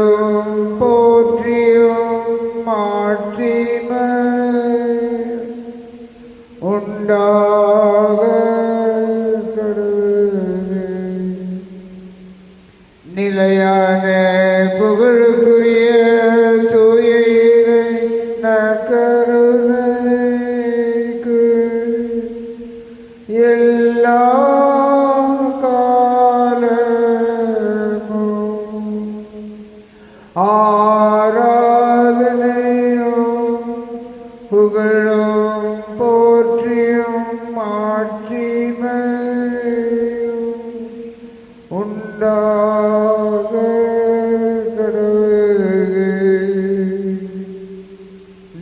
புகழும் போற்றியும் மாட்சிமை உண்டாக கடவுளே. நிலையான புகழுக்குரிய தூய இறை நற்கருணைக்கு எல்லா காலமும் ஆராதனையும் புகழும் போற்றியும் மாட்சிமையும் உண்டாக கடவுளே.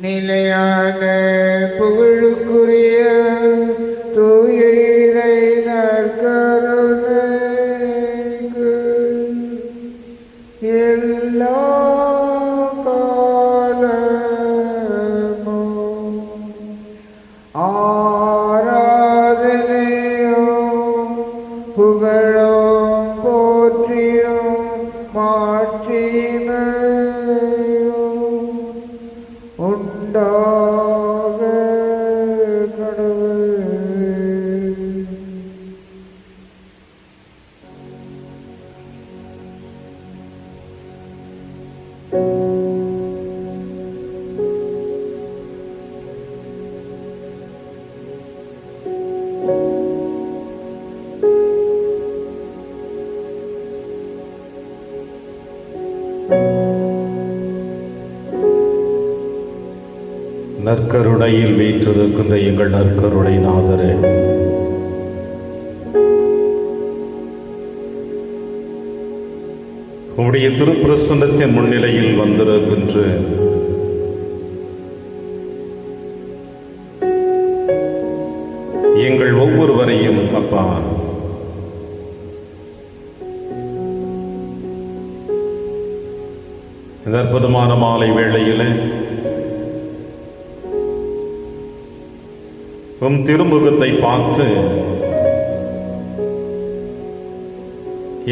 நிலையான புகழுக்குரிய தூய இறை நற்கருணைக்கு எல்லா காலமும் ஆராதனையும் புகழும் போற்றியும் மாட்சிமையும் உண்டாக கடவுளே. நற்கருணையில் வீற்றிருக்கின்ற எங்கள் நற்கருணை நாதரே, உம்முடைய திருப்பிரசன்னத்தின் முன்னிலையில் வந்திருக்கின்ற எங்கள் ஒவ்வொருவரையும் அப்பா இந்த அற்புதமான மாலை வேளையிலே உம் திருமுகத்தை பார்த்து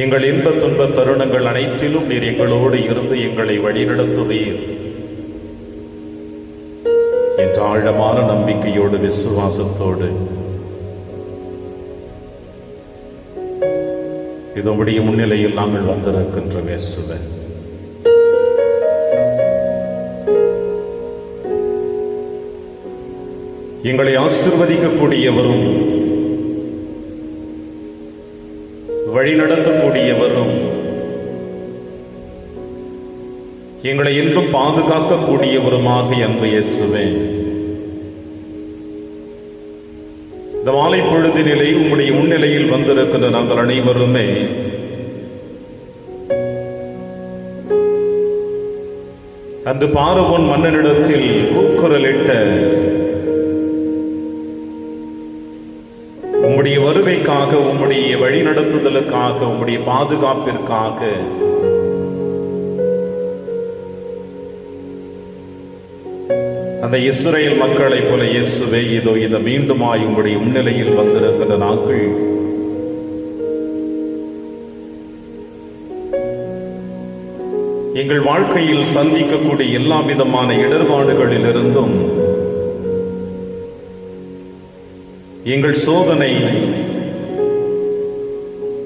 எங்கள் இன்ப துன்ப தருணங்கள் அனைத்திலும் நீர் எங்களோடு இருந்து எங்களை வழிநடத்துவீர் என்ற ஆழமான நம்பிக்கையோடு விசுவாசத்தோடு இது உம்முடைய முன்னிலையில் நாங்கள் வந்திருக்கின்றோம். இயேசுவே, எங்களை ஆசீர்வதிக்கக்கூடியவரும் வழிநடத்தக்கூடியவரும் எங்களை என்றும் பாதுகாக்கக்கூடியவருமாக அன்பு இயேசுவே, இந்த மாலை பொழுதினிலே உம்முடைய முன்னிலையில் வந்திருக்கின்ற நாங்கள் அனைவருமே அன்று பார்வோன் மன்னனிடத்தில் கூக்குரலிட்ட உம்முடைய வருகைக்காக, உம்முடைய வழிநடத்துதலுக்காக, உம்முடைய பாதுகாப்பிற்காக அந்த இஸ்ரேல் மக்களைப் போல இயேசுவே இதோ இந்த மீண்டுமாய் உம்முடைய முன்னிலையில் வந்திருக்கின்ற நாட்கள் எங்கள் வாழ்க்கையில் சந்திக்கக்கூடிய எல்லா விதமான இடர்பாடுகளிலிருந்தும் எங்கள் சோதனை,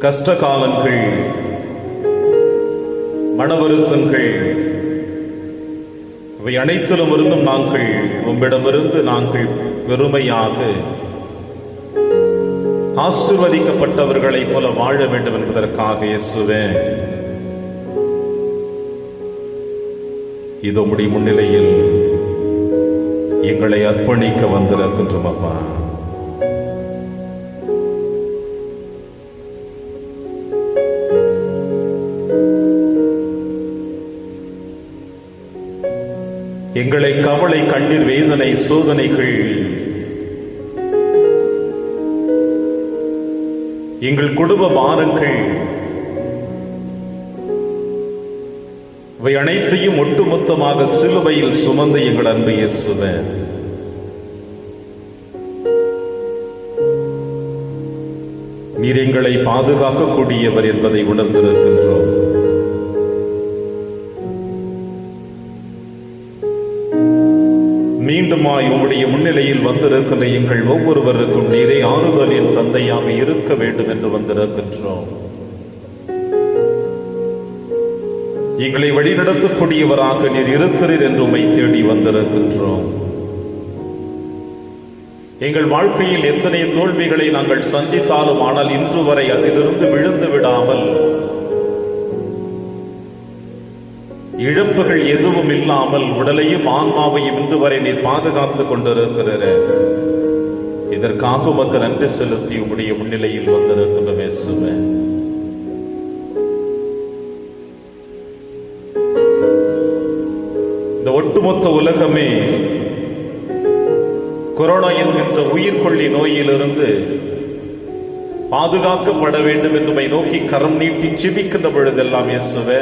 கஷ்ட காலங்கள், மனவருத்தங்கள் இவை அனைத்திலும் இருந்தும் நாங்கள் உம்மிடமிருந்து நாங்கள் பெருமையாக ஆசீர்வதிக்கப்பட்டவர்களைப் போல வாழ வேண்டும் என்பதற்காக இயேசுவே இது உம்முடைய முன்னிலையில் எங்களை அர்ப்பணிக்க வந்திருக்கின்றோம். அப்பா, எங்களை கவலை, கண்ணீர், வேதனை, சோதனைகள், எங்கள் குடும்ப பாரங்கள் இவை அனைத்தையும் ஒட்டுமொத்தமாக சிலுவையில் சுமந்து எங்கள் அன்பு இயேசுவே நீர் எங்களை பாதுகாக்கக்கூடியவர் என்பதை உணர்ந்திருக்கின்றோம். மீண்டுமாய் உம்முடைய முன்னிலையில் வந்திருக்கின்ற எங்கள் ஒவ்வொருவருக்கும் நீரே ஆறுதலின் தந்தையாக இருக்க வேண்டும் என்று வந்திருக்கின்றோம். எங்களை வழிநடத்தக்கூடியவராக நீர் இருக்கிறீர் என்று உம்மை தேடி வந்திருக்கின்றோம். எங்கள் வாழ்க்கையில் எத்தனை தோல்விகளை நாங்கள் சந்தித்தாலும் ஆனால் இன்று வரை அதிலிருந்து விழுந்து விடாமல் இழப்புகள் எதுவும் இல்லாமல் உடலையும் ஆன்மாவையும் இன்று வரை நீர் பாதுகாத்துக் கொண்டிருக்கிறீர். இதற்காக உமக்கு நன்றி செலுத்தி உம்முடைய முன்னிலையில் வந்திருக்கின்ற இயேசுவே, இந்த ஒட்டுமொத்த உலகமே கொரோனா என்கின்ற உயிர்கொல்லி நோயிலிருந்து பாதுகாக்கப்பட வேண்டும் என்று நோக்கி கரம் நீட்டி ஜெபிக்கின்ற பொழுதெல்லாம் இயேசுவே,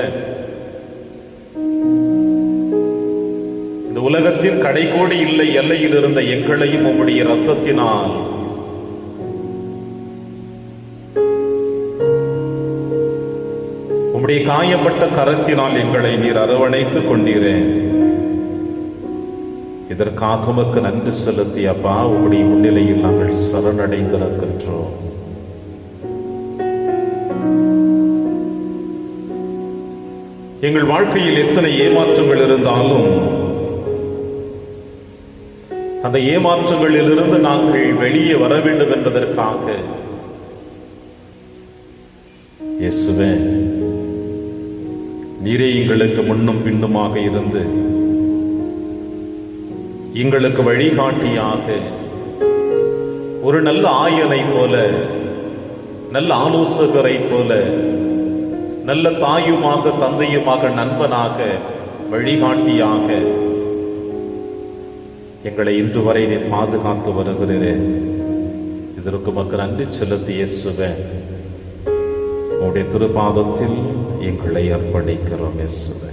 இந்த உலகத்தின் கடைகோடி இல்லை எல்லையில் இருந்த எங்களையும் உம்முடைய இரத்தத்தினால் உம்முடைய காயப்பட்ட கரத்தினால் எங்களை நீர் அரவணைத்துக் கொண்டீரே. இதற்காக உமக்கு நன்றி செலுத்தி அப்பா உம்முடைய முன்னிலையில் நாங்கள் சரணடைந்திருக்கின்றோம். எங்கள் வாழ்க்கையில் எத்தனை ஏமாற்றங்கள் இருந்தாலும் அந்த ஏமாற்றங்களிலிருந்து நாங்கள் வெளியே வர வேண்டும் என்பதற்காக இயேசுவே நீரே எங்களுக்கு முன்னும் பின்னுமாக இருந்து எங்களுக்கு வழிகாட்டியாக ஒரு நல்ல ஆயனை போல, நல்ல ஆலோசகரை போல, நல்ல தாயுமாக தந்தையுமாக நண்பனாக வழிகாட்டியாக எங்களை இன்று வரை நீர் பாதுகாத்து வருகிறீரே. இதற்கு உமக்கு நன்றி செலுத்தி இயேசுவே உம்முடைய திருப்பாதத்தில் எங்களை அர்ப்பணிக்கிறோம். இயேசுவே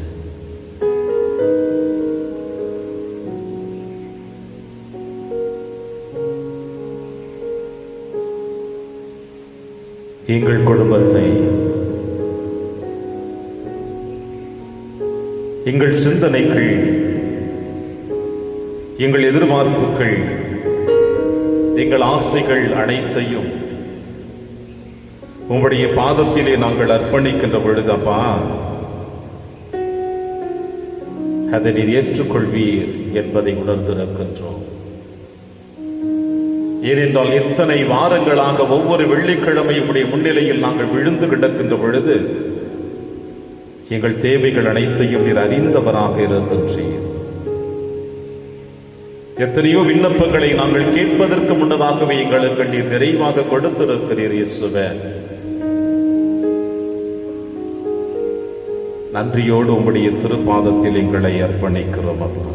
எங்கள் குடும்பத்தை, எங்கள் சிந்தனைகள், எங்கள் எதிர்பார்ப்புகள், எங்கள் ஆசைகள் அனைத்தையும் உம்முடைய பாதத்திலே நாங்கள் அர்ப்பணிக்கின்ற பொழுதப்பா அதை நீர் ஏற்றுக்கொள்வீர் என்பதை உணர்ந்திருக்கின்றோம். ஏனென்றால் எத்தனை வாரங்களாக ஒவ்வொரு வெள்ளிக்கிழமை உம்முடைய முன்னிலையில் நாங்கள் விழுந்து கிடக்கின்ற பொழுது எங்கள் தேவைகள் அனைத்தையும் நீர் அறிந்தவராக இருக்கின்றீர். எத்தனையோ விண்ணப்பங்களை நாங்கள் கேட்பதற்கு முன்னதாகவே எங்களுக்கு நீர் நிறைவாக கொடுத்திருக்கிறீர். இயேசுவே நன்றியோடு உம்முடைய திருப்பாதத்தில் எங்களை அர்ப்பணிக்கிறோம். அப்பா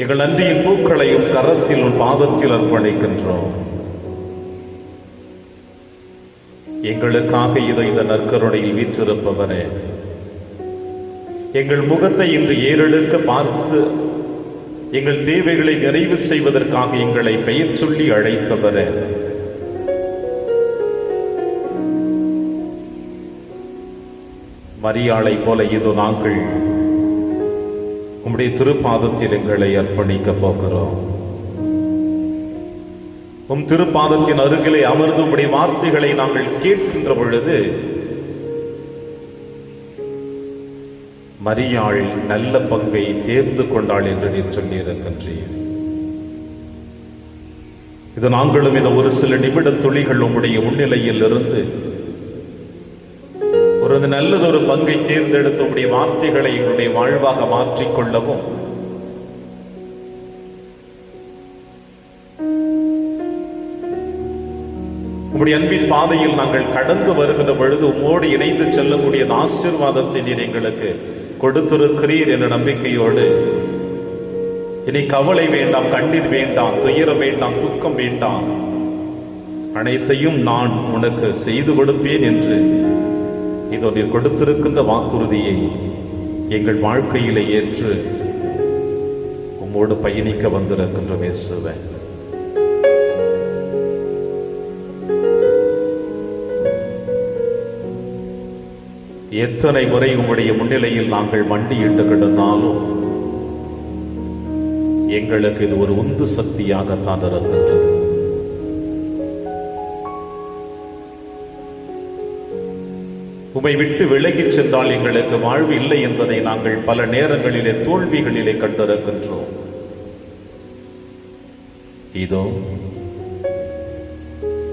எங்கள் நன்றியின் பூக்களையும் கரத்தில் உன் பாதத்தில் அர்ப்பணிக்கின்றோம். எங்களுக்காக இந்த நற்கருணையில் வீற்றிருப்பவரே, எங்கள் முகத்தை இன்று ஏறெடுக்க பார்த்து எங்கள் தேவைகளை நிறைவு செய்வதற்காக எங்களை பெயர் சொல்லி அழைத்தவரே, மரியாளை போல இதோ நாங்கள் உம்முடைய திருப்பாதத்தில் எங்களை அர்ப்பணிக்க போகிறோம். உம் திருப்பாதத்தின் அருகிலே அமர்ந்து உம்முடைய வார்த்தைகளை நாங்கள் கேட்கின்ற பொழுது மரியாள் நல்ல பங்கை தேர்ந்து கொண்டாள் என்று நீர் சொல்லியிருக்கின்றீர். இது நாங்களும் இந்த ஒரு சில நிமிட துளிகள் உம்முடைய முன்னிலையில் இருந்து ஒரு நல்லதொரு பங்கை தேர்ந்தெடுத்து உம்முடைய வார்த்தைகளை எங்களுடைய வாழ்வாக மாற்றிக்கொள்ளவும் உம்முடைய அன்பின் பாதையில் நாங்கள் கடந்து வருகின்ற பொழுது உம்மோடு இணைந்து செல்லக்கூடிய ஆசீர்வாதத்தை நீர் எங்களுக்கு கொடுத்திருக்கிறீர் என்ற நம்பிக்கையோடு இனி கவலை வேண்டாம், கண்ணீர் வேண்டாம், துயரம் வேண்டாம், துக்கம் வேண்டாம், அனைத்தையும் நான் உனக்கு செய்து கொடுப்பேன் என்று இதோ நீர் கொடுத்திருக்கின்ற வாக்குறுதியை எங்கள் வாழ்க்கையிலே ஏற்று உம்மோடு பயணிக்க வந்திருக்கின்ற இயேசுவே, எத்தனை முறை உம்முடைய முன்னிலையில் நாங்கள் மண்டியிட்டு கிடந்தாலும் எங்களுக்கு இது ஒரு உந்து சக்தியாகத்தான் இருக்கின்றது. உம்மை விட்டு விலகிச் சென்றால் எங்களுக்கு வாழ்வு இல்லை என்பதை நாங்கள் பல நேரங்களிலே தோல்விகளிலே கண்டிருக்கின்றோம். இதோ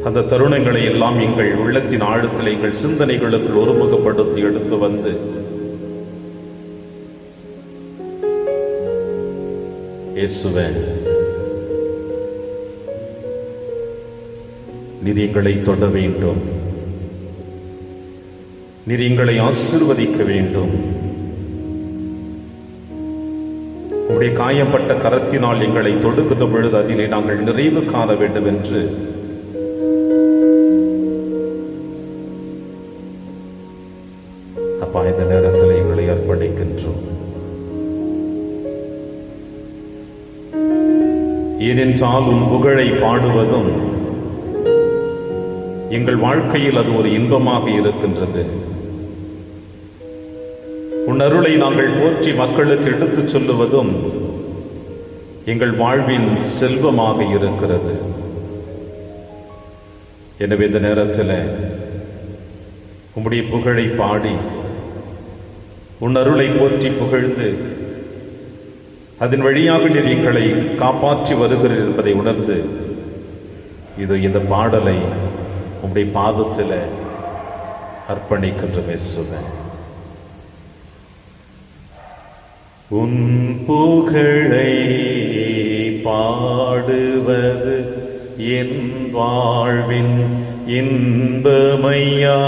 அந்த தருணங்களை எல்லாம் எங்கள் உள்ளத்தின் ஆழத்தில் எங்கள் சிந்தனைகளுக்குள் ஒருமுகப்படுத்தி எடுத்து வந்து இயேசுவே, நீர் எங்களை தொட வேண்டும், நீர் எங்களை ஆசீர்வதிக்க வேண்டும், உம்முடைய காயப்பட்ட கரத்தினால் எங்களை தொடுகின்ற பொழுது அதிலே நாங்கள் நிறைவு காண வேண்டும் என்று அப்பா இந்த நேரத்தில் எங்களை அர்ப்பணிக்கின்றோம். ஏனென்றால் உன் புகழை பாடுவதும் எங்கள் வாழ்க்கையில் அது ஒரு இன்பமாக இருக்கின்றது. உன் அருளை நாங்கள் போற்றி மக்களுக்கு எடுத்துச் சொல்லுவதும் எங்கள் வாழ்வின் செல்வமாக இருக்கிறது. எனவே இந்த நேரத்தில் உம்முடைய புகழை பாடி உன் அருளை போற்றி புகழ்ந்து அதன் வழியாக நீர் எங்களை காப்பாற்றி வருகிறீர் என்பதை உணர்ந்து இது இந்த பாடலை உம்முடைய பாதத்தில் அர்ப்பணிக்கின்ற இயேசுவே. உன் புகழை பாடுவது என் வாழ்வின் இன்பமையா,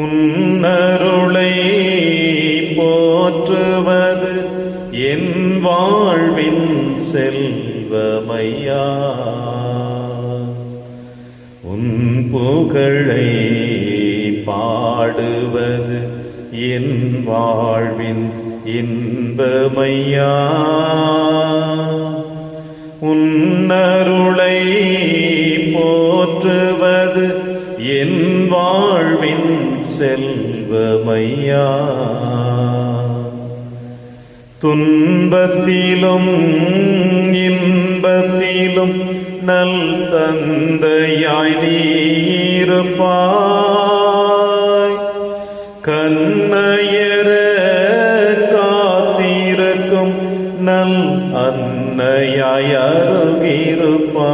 உன் அருளை போற்றுவது என் வாழ்வின் செல்வமையா, உன் புகழை பாடுவது என் வாழ்வின் இன்பமையா, உன் அருளை போற்றுவது என் வாழ்வின் செல்வமையா, துன்பத்திலும் இன்பத்திலும் நல் தந்தையாய் நீருப்பாய், கண்ணையர காத்திருக்கும் நல் அன்னையாய் அருகிருப்பாய்,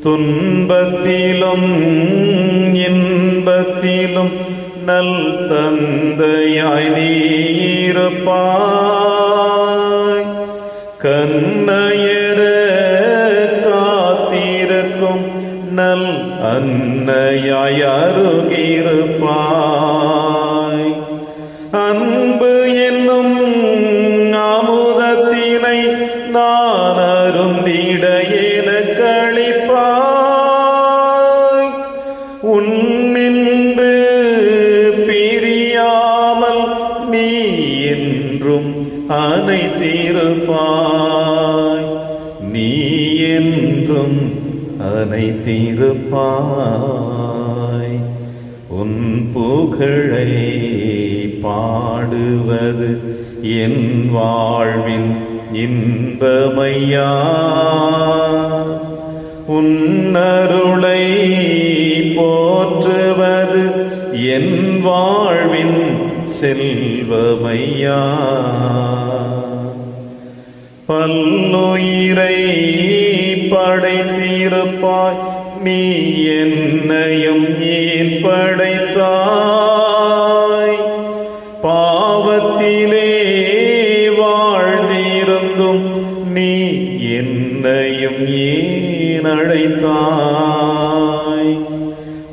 துன்பத்திலும் இன்பத்திலும் நல் தந்தையாய் நீருப்பாய், கண்ணையர காத்திருக்கும் நல் அன்னையாய் அருகிருப்பாய், அன்பு என்னும் அமுதத்தினை நான் அருந்திட எனக்கு அளிப்பாய், உன்னின்று பிரியாமல் நீ என்றும் அனைத்திருப்பாய், நீ என்றும் அனைத்திருப்பாய், உன் புகழை பாடுவது என் வாழ்வின் இன்பமையா, உன் அருளை போற்றுவது என் வாழ்வின் செல்வமையா, பல்லுயிரை படைத்திருப்பாய் நீ என்னையும் ஏன் படைத்தாய், பாவத்திலே வாழ்ந்திருந்தும் நீ என்னையும் ஏன் அழைத்தாய்,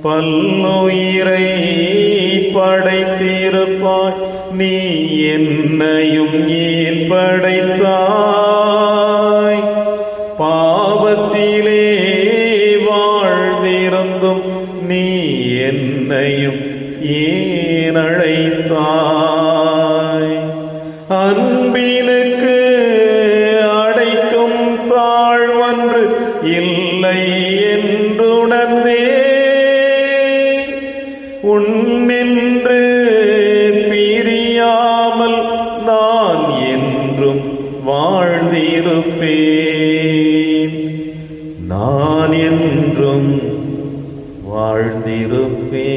பல்லுயிரை படைத்திருப்பாய் நீ என்னையும் ஏன் படைத்தாய், பாவத்திலே வாழ்ந்திருந்தும் நீ என்னையும் ஏன் அழைத்தாய், அன்பினுக்கு அடைக்கும் தாழ்வன்று இல்லை என்றுணர்ந்தே வாழ்ந்திருப்பே.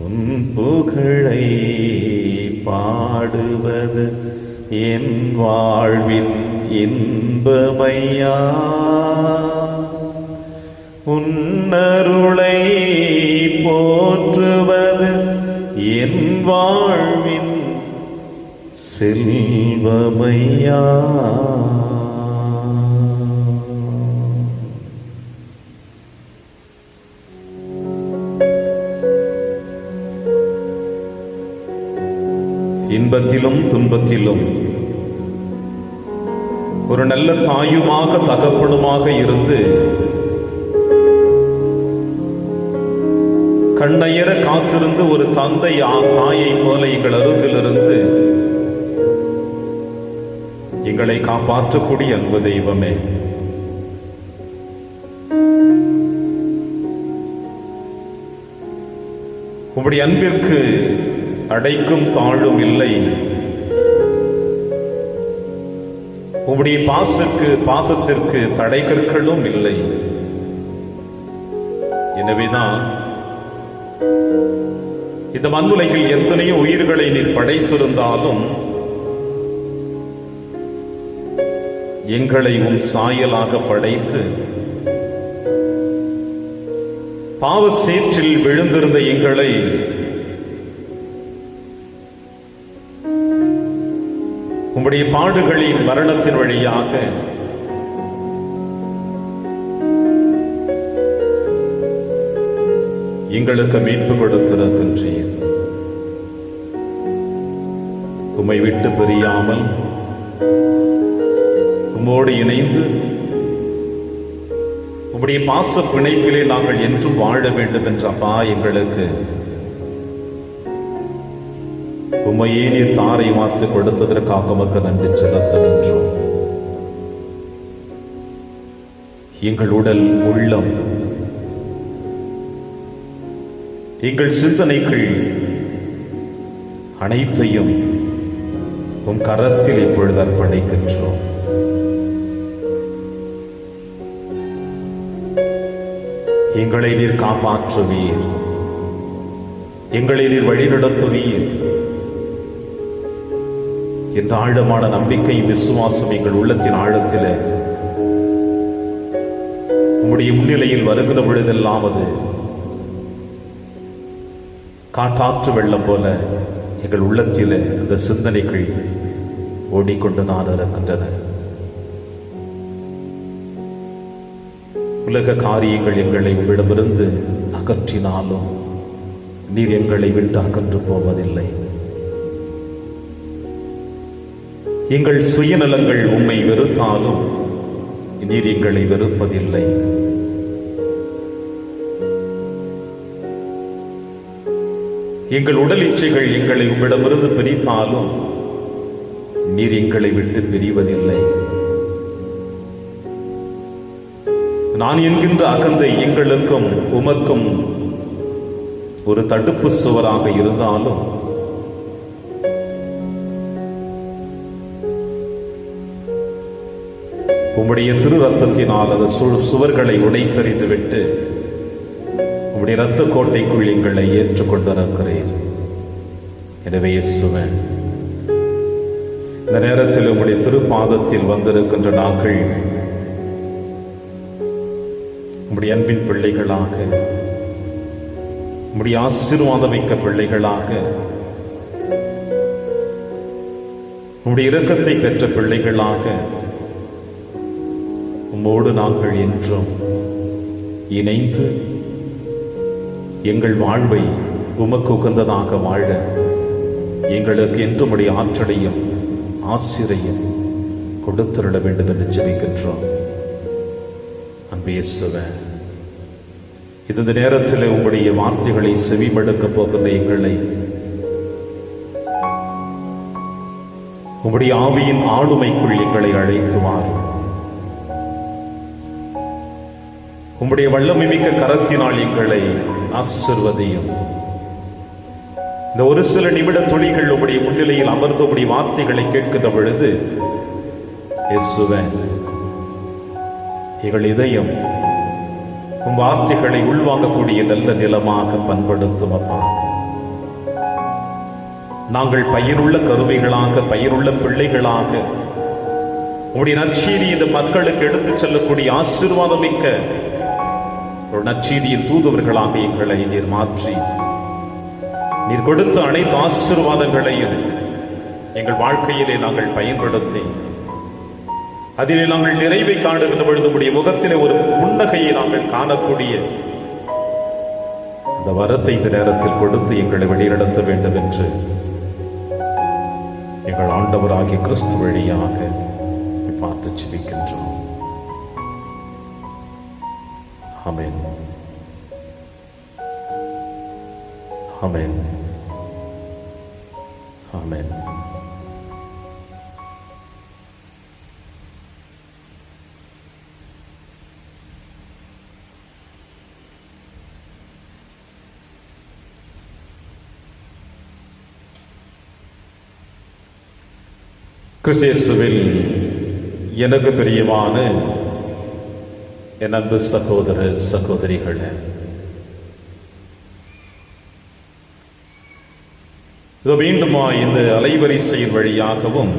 உன் புகழை பாடுவது என் வாழ்வின் இன்பமையா. உன்னருளை போற்றுவது என் வாழ்வின் செல்வமையா. இன்பத்திலும் துன்பத்திலும் ஒரு நல்ல தாயுமாக தகப்பனுமாக இருந்து கண்ணயர காத்திருந்து ஒரு தந்தை தாயை போல எங்கள் அருகிலிருந்து எங்களை காப்பாற்றக்கூடிய அன்பு தெய்வமே, உம்முடைய அன்பிற்கு அடைக்கும் தாழும் இல்லை. உம்முடைய பாசத்திற்கு தடைகற்களும் இல்லை. எனவேதான் இந்த மண்ணுலகில் எத்தனையோ உயிர்களை நீர் படைத்திருந்தாலும் எங்களை உன் சாயலாக படைத்து பாவ சேற்றில் விழுந்திருந்த எங்களை உம்முடைய பாடுகளின் மரணத்தின் வழியாக எங்களுக்கு மீட்பு கொடுத்திருக்கின்றீர். உம்மை விட்டு பிரியாமல் உம்மோடு இணைந்து உம்முடைய பாச பிணைப்பிலே நாங்கள் என்றும் வாழ வேண்டும் என்ற அப்பா எங்களுக்கு உம்மையே நீர் தாரை மாற்றி கொடுத்ததற்காக உமக்கு நன்றி செலுத்துகின்றோம். எங்கள் உடல், உள்ளம், எங்கள் சிந்தனைகள் அனைத்தையும் உம் கரத்தில் இப்பொழுது அர்ப்பணிக்கின்றோம். எங்களை நீர் காப்பாற்றுவீர், எங்களை நீர் வழிநடத்துவீர் என்ற ஆழமான நம்பிக்கை, விசுவாசம் எங்கள் உள்ளத்தின் ஆழத்தில் உம்முடைய முன்னிலையில் வருகிற பொழுதெல்லாம் அது காட்டாற்று வெள்ளம் போல எங்கள் உள்ளத்தில் அந்த சிந்தனைகள் ஓடிக்கொண்டுதான் இருக்கின்றன. உலக காரியங்கள் எங்களை உம்மிடமிருந்து அகற்றினாலும் நீர் எங்களை விட்டு அகன்று போவதில்லை. எங்கள் சுயநலங்கள் உம்மை வெறுத்தாலும் நீர் எங்களை வெறுப்பதில்லை. எங்கள் உடல் இச்சைகள் எங்களை உம்மிடமிருந்து பிரித்தாலும் நீர் எங்களை விட்டு பிரிவதில்லை. நான் என்கின்ற அகந்தை எங்களுக்கும் உமக்கும் ஒரு தடுப்பு சுவராக இருந்தாலும் உம்முடைய திரு ரத்தத்தினால் அந்த சுவர்களை உடைத்தறிந்து விட்டு உம்முடைய இரத்த கோட்டைக்குள் எங்களை ஏற்றுக்கொண்டிருக்கிறேன். எனவே இயேசுவே, இந்த நேரத்தில் உம்முடைய திருப்பாதத்தில் வந்திருக்கின்ற நாங்கள் உம்முடைய அன்பின் பிள்ளைகளாக, உம்முடைய ஆசீர்வாதமிக்க பிள்ளைகளாக, உம்முடைய இரக்கத்தை பெற்ற பிள்ளைகளாக உம்மோடு நாங்கள் என்றும் இணைந்து எங்கள் வாழ்வை உமக்கு உகந்ததாக வாழ எங்களுக்கு என்றும் உடைய ஆற்றலையும் ஆசிரையும் கொடுத்திருட வேண்டும் என்று ஜெபிக்கின்றோம். அன்பு இயேசுவே, இந்த நேரத்தில் உங்களுடைய வார்த்தைகளை செவிமடுக்க போகின்ற எங்களை உங்களுடைய ஆவியின் ஆளுமைக்குள் எங்களை அழைத்து வாரும். உம்முடைய வல்லமை மிக்க கரத்தினால் எங்களை ஆசீர்வதியும். இந்த ஒரு சில நிமிட துளிகள் உம்முடைய முன்னிலையில் அமர்ந்து உம்முடைய வார்த்தைகளை கேட்கின்ற பொழுது இயேசுவே, எங்கள் இதயம் உம் வார்த்தைகளை உள்வாங்கக்கூடிய நல்ல நிலமாக பண்படுத்தும் அப்பா. நாங்கள் பயனுள்ள கருவிகளாக, பயனுள்ள பிள்ளைகளாக உம்முடைய நற்செய்தி இந்த மக்களுக்கு எடுத்துச் செல்லக்கூடிய ஆசீர்வாதமிக்க ஒரு நற்செய்தியின் தூதுவர்களாக எங்களை நீர் மாற்றி, நீர் கொடுத்த அனைத்து ஆசீர்வாதங்களையும் எங்கள் வாழ்க்கையிலே நாங்கள் பயன்படுத்தி, அதிலே நாங்கள் நிறைவை காணுகின்ற பொழுது உடைய முகத்திலே ஒரு புன்னகையை நாங்கள் காணக்கூடிய அந்த வரத்தை இந்த நேரத்தில் கொடுத்து எங்களை வழிநடத்த வேண்டும் என்று எங்கள் ஆண்டவராகிய கிறிஸ்து வழியாக பார்த்து ஜெபிக்கின்றோம். ஆமென். ஆமென். ஆமென். கிறிஸ்து-இயேசுவில் எனக்கு பிரியமான என் அன்பு சகோதர சகோதரிகளே, இது மீண்டுமா இந்த அலைவரிசையின் வழியாகவும்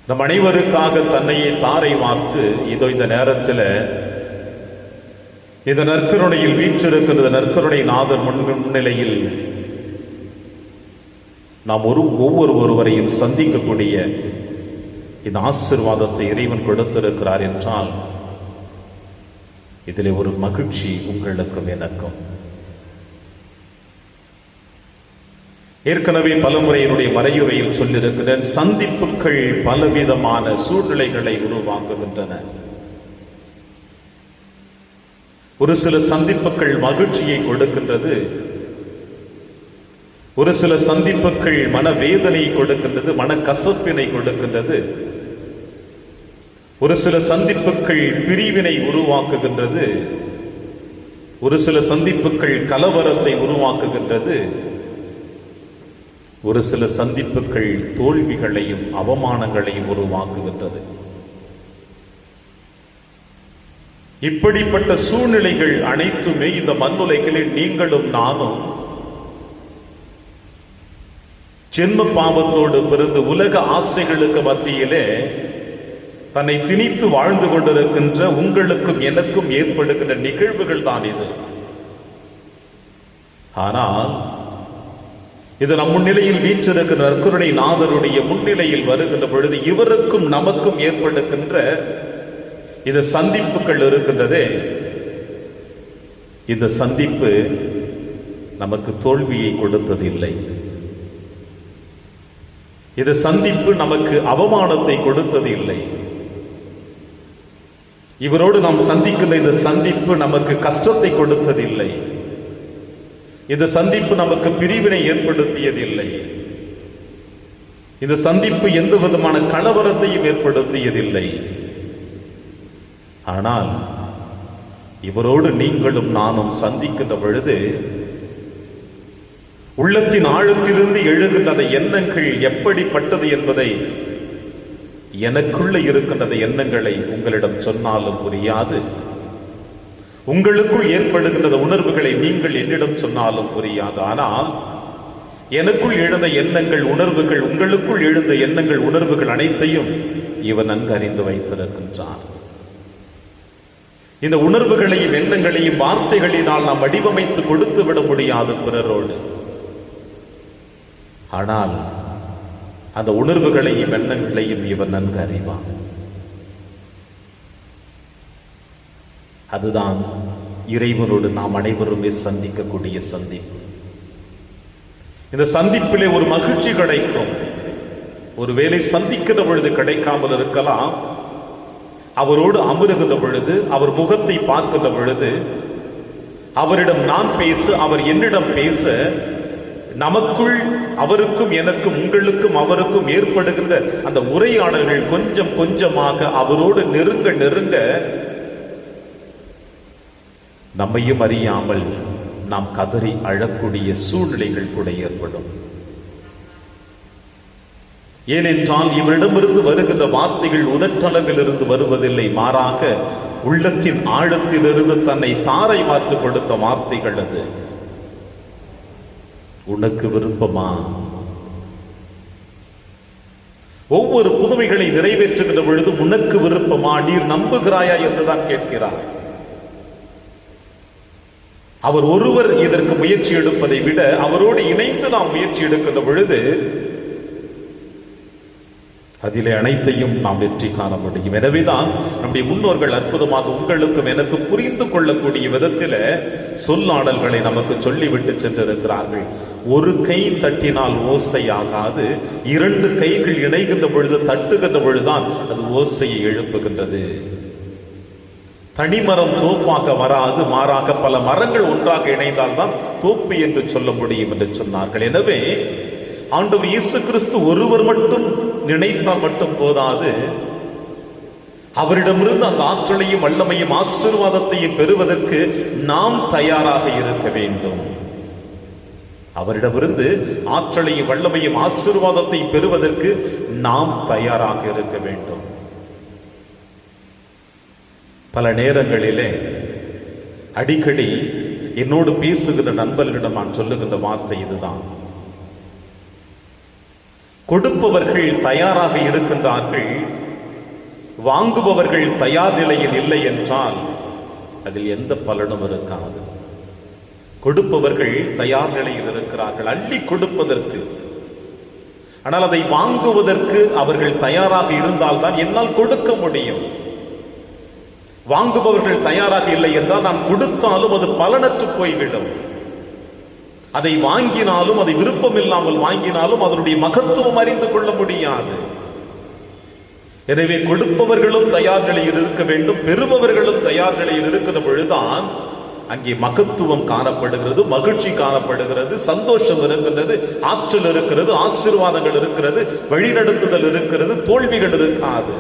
நம் அனைவருக்காக தன்னையே தாரை வார்த்து இதோ இந்த நேரத்தில் இந்த நற்கருணையில் வீற்றிருக்கின்ற நற்கருணை நாதர் முன்னிலையில் நாம் ஒவ்வொருவரையும் சந்திக்கக்கூடிய இந்த ஆசீர்வாதத்தை இறைவன் கொடுத்திருக்கிறார் என்றால் இதிலே ஒரு மகிழ்ச்சி உங்களுக்கும் எனக்கும். ஏற்கனவே பலமுறை என்னுடைய மறையுரையில் சொல்லியிருக்கிறேன், சந்திப்புகள் பலவிதமான சூழ்நிலைகளை உருவாக்குகின்றன. ஒரு சில சந்திப்புகள் மகிழ்ச்சியை கொடுக்கின்றது, ஒரு சில சந்திப்புகள் மனவேதனை கொடுக்கின்றது, மனக்கசப்பினை கொடுக்கின்றது. ஒரு சில சந்திப்புகள் பிரிவினை உருவாக்குகின்றது, ஒரு சில சந்திப்புகள் கலவரத்தை உருவாக்குகின்றது, ஒரு சில சந்திப்புகள் தோல்விகளையும் அவமானங்களையும் உருவாக்குகின்றது. இப்படிப்பட்ட சூழ்நிலைகள் அனைத்துமே இந்த மண்ணுலகில் நீங்களும் நானும் ஜென்ம பாவத்தோடு பிறந்து உலக ஆசைகளுக்கு மத்தியிலே தன்னை திணித்து வாழ்ந்து கொண்டிருக்கின்ற உங்களுக்கும் எனக்கும் ஏற்படுகின்ற நிகழ்வுகள் தான் இது. ஆனால் இது நம் முன்னிலையில் வீற்றிருக்கிற நற்கருணை நாதருடைய முன்னிலையில் வருகின்ற பொழுது இவருக்கும் நமக்கும் ஏற்படுகின்ற இந்த சந்திப்புகள் இருக்கின்றதே, இந்த சந்திப்பு நமக்கு தோல்வியை கொடுத்தது இல்லை. இந்த சந்திப்பு நமக்கு அவமானத்தை கொடுத்தது இல்லை. இவரோடு நாம் சந்திக்கின்ற இந்த சந்திப்பு நமக்கு கஷ்டத்தை கொடுத்ததில்லை. இந்த சந்திப்பு நமக்கு பிரிவினை ஏற்படுத்தியதில்லை. இந்த சந்திப்பு எந்த விதமான கலவரத்தையும் ஏற்படுத்தியதில்லை. ஆனால் இவரோடு நீங்களும் நானும் சந்திக்கின்ற பொழுது உள்ளத்தின் ஆழத்திலிருந்து எழுகின்ற அந்த எண்ணங்கள் எப்படிப்பட்டது என்பதை, எனக்குள்ள இருக்கின்ற எண்ணங்களை உங்களிடம் சொன்னாலும் புரியாது. உங்களுக்குள் ஏற்படுகின்ற உணர்வுகளை நீங்கள் என்னிடம் சொன்னாலும் புரியாது. ஆனால் எனக்குள் எழுந்த எண்ணங்கள், உணர்வுகள், உங்களுக்குள் எழுந்த எண்ணங்கள், உணர்வுகள் அனைத்தையும் இவன் நன்கு அறிந்து வைத்திருக்கின்றான். இந்த உணர்வுகளையும் எண்ணங்களையும் வார்த்தைகளினால் நாம் வடிவமைத்து கொடுத்து விட முடியாது பிறரோடு. ஆனால் அந்த உணர்வுகளையும் எண்ணங்களையும் இவன் நன்கு அறிவான். அதுதான் இறைவனோடு நாம் அனைவருமே சந்திக்கக்கூடிய சந்திப்பு. இந்த சந்திப்பிலே ஒரு மகிழ்ச்சி கிடைக்கும். ஒருவேளை சந்திக்கிற பொழுது கிடைக்காமல் இருக்கலாம். அவரோடு அமருகின்ற பொழுது, அவர் முகத்தை பார்க்கின்ற பொழுது, அவரிடம் நான் பேச, அவர் என்னிடம் பேச, நமக்குள் அவருக்கும் எனக்கும் உங்களுக்கும் அவருக்கும் ஏற்படுகின்ற அந்த உரையாடல்கள் கொஞ்சம் கொஞ்சமாக அவரோடு நெருங்க நெருங்க நம்மையும் அறியாமல் நாம் கதறி அழக்கூடிய சூழ்நிலைகள் கூட ஏற்படும். ஏனென்றால் இவரிடமிருந்து வருகின்ற வார்த்தைகள் உதட்டளவில் இருந்து வருவதில்லை, மாறாக உள்ளத்தின் ஆழத்திலிருந்து தன்னை தாரை மாற்று கொடுத்த வார்த்தைகள் அது. உனக்கு விருப்பமா? ஒவ்வொரு புதுமைகளை நிறைவேற்றுகின்ற பொழுது உனக்கு விருப்பமா, நீர் நம்புகிறாயா என்றுதான் கேட்கிறார். அவர் ஒருவர் இதற்கு முயற்சி எடுப்பதை விட அவரோடு இணைந்து நாம் முயற்சி எடுக்கின்ற பொழுது அதிலே அனைத்தையும் நாம் வெற்றி காண முடியும். எனவேதான் நம்முடைய முன்னோர்கள் அற்புதமாக உங்களுக்கும் எனக்கு புரிந்து கொள்ளக்கூடிய விதத்தில் சொல்லாடல்களை நமக்கு சொல்லிவிட்டு சென்றிருக்கிறார்கள். ஒரு கை தட்டினால் ஓசையாகாது, இரண்டு கைகள் இணைகின்ற பொழுது, தட்டுகின்ற பொழுதுதான் அது ஓசையை எழுப்புகின்றது. தனிமரம் தோப்பாக வராது, மாறாக பல மரங்கள் ஒன்றாக இணைந்தால்தான் தோப்பு என்று சொல்ல முடியும் என்று சொன்னார்கள். எனவே ஆண்டவர் இயேசு கிறிஸ்து ஒருவர் மட்டும் நினைத்தால் மட்டும் போதாது, அவரிடமிருந்து அந்த ஆற்றலையும் வல்லமையும் ஆசீர்வாதத்தையும் பெறுவதற்கு நாம் தயாராக இருக்க வேண்டும். அவரிடமிருந்து ஆற்றலையும் வல்லமையும் ஆசீர்வாதத்தையும் பெறுவதற்கு நாம் தயாராக இருக்க வேண்டும். பல நேரங்களிலே அடிக்கடி என்னோடு பேசுகிற நண்பர்களிடம் நான் சொல்லுகின்ற வார்த்தை இதுதான்: கொடுப்பவர்கள் தயாராக இருக்கின்றார்கள், வாங்குபவர்கள் தயார் நிலையில் இல்லை என்றால் அதில் எந்த பலனும் இருக்காது. கொடுப்பவர்கள் தயார் நிலையில் இருக்கிறார்கள் அள்ளி கொடுப்பதற்கு, ஆனால் அதை வாங்குவதற்கு அவர்கள் தயாராக இருந்தால்தான் என்னால் கொடுக்க முடியும். வாங்குபவர்கள் தயாராக இல்லை என்றால் நான் கொடுத்தாலும் அது பலனற்று போய்விடும். அதை வாங்கினாலும், அதை விருப்பம் இல்லாமல் வாங்கினாலும் அதனுடைய மகத்துவம் அறிந்து கொள்ள முடியாது. எனவே கொடுப்பவர்களும் தயார் நிலையில் இருக்க வேண்டும், பெறுபவர்களும் தயார் நிலையில் இருக்கிற பொழுதுதான் அங்கே மகத்துவம் காணப்படுகிறது, மகிழ்ச்சி காணப்படுகிறது, சந்தோஷம் இருக்கின்றது, ஆற்றல் இருக்கிறது, ஆசீர்வாதங்கள் இருக்கிறது, வழிநடத்துதல் இருக்கிறது, தோல்விகள் இருக்காது.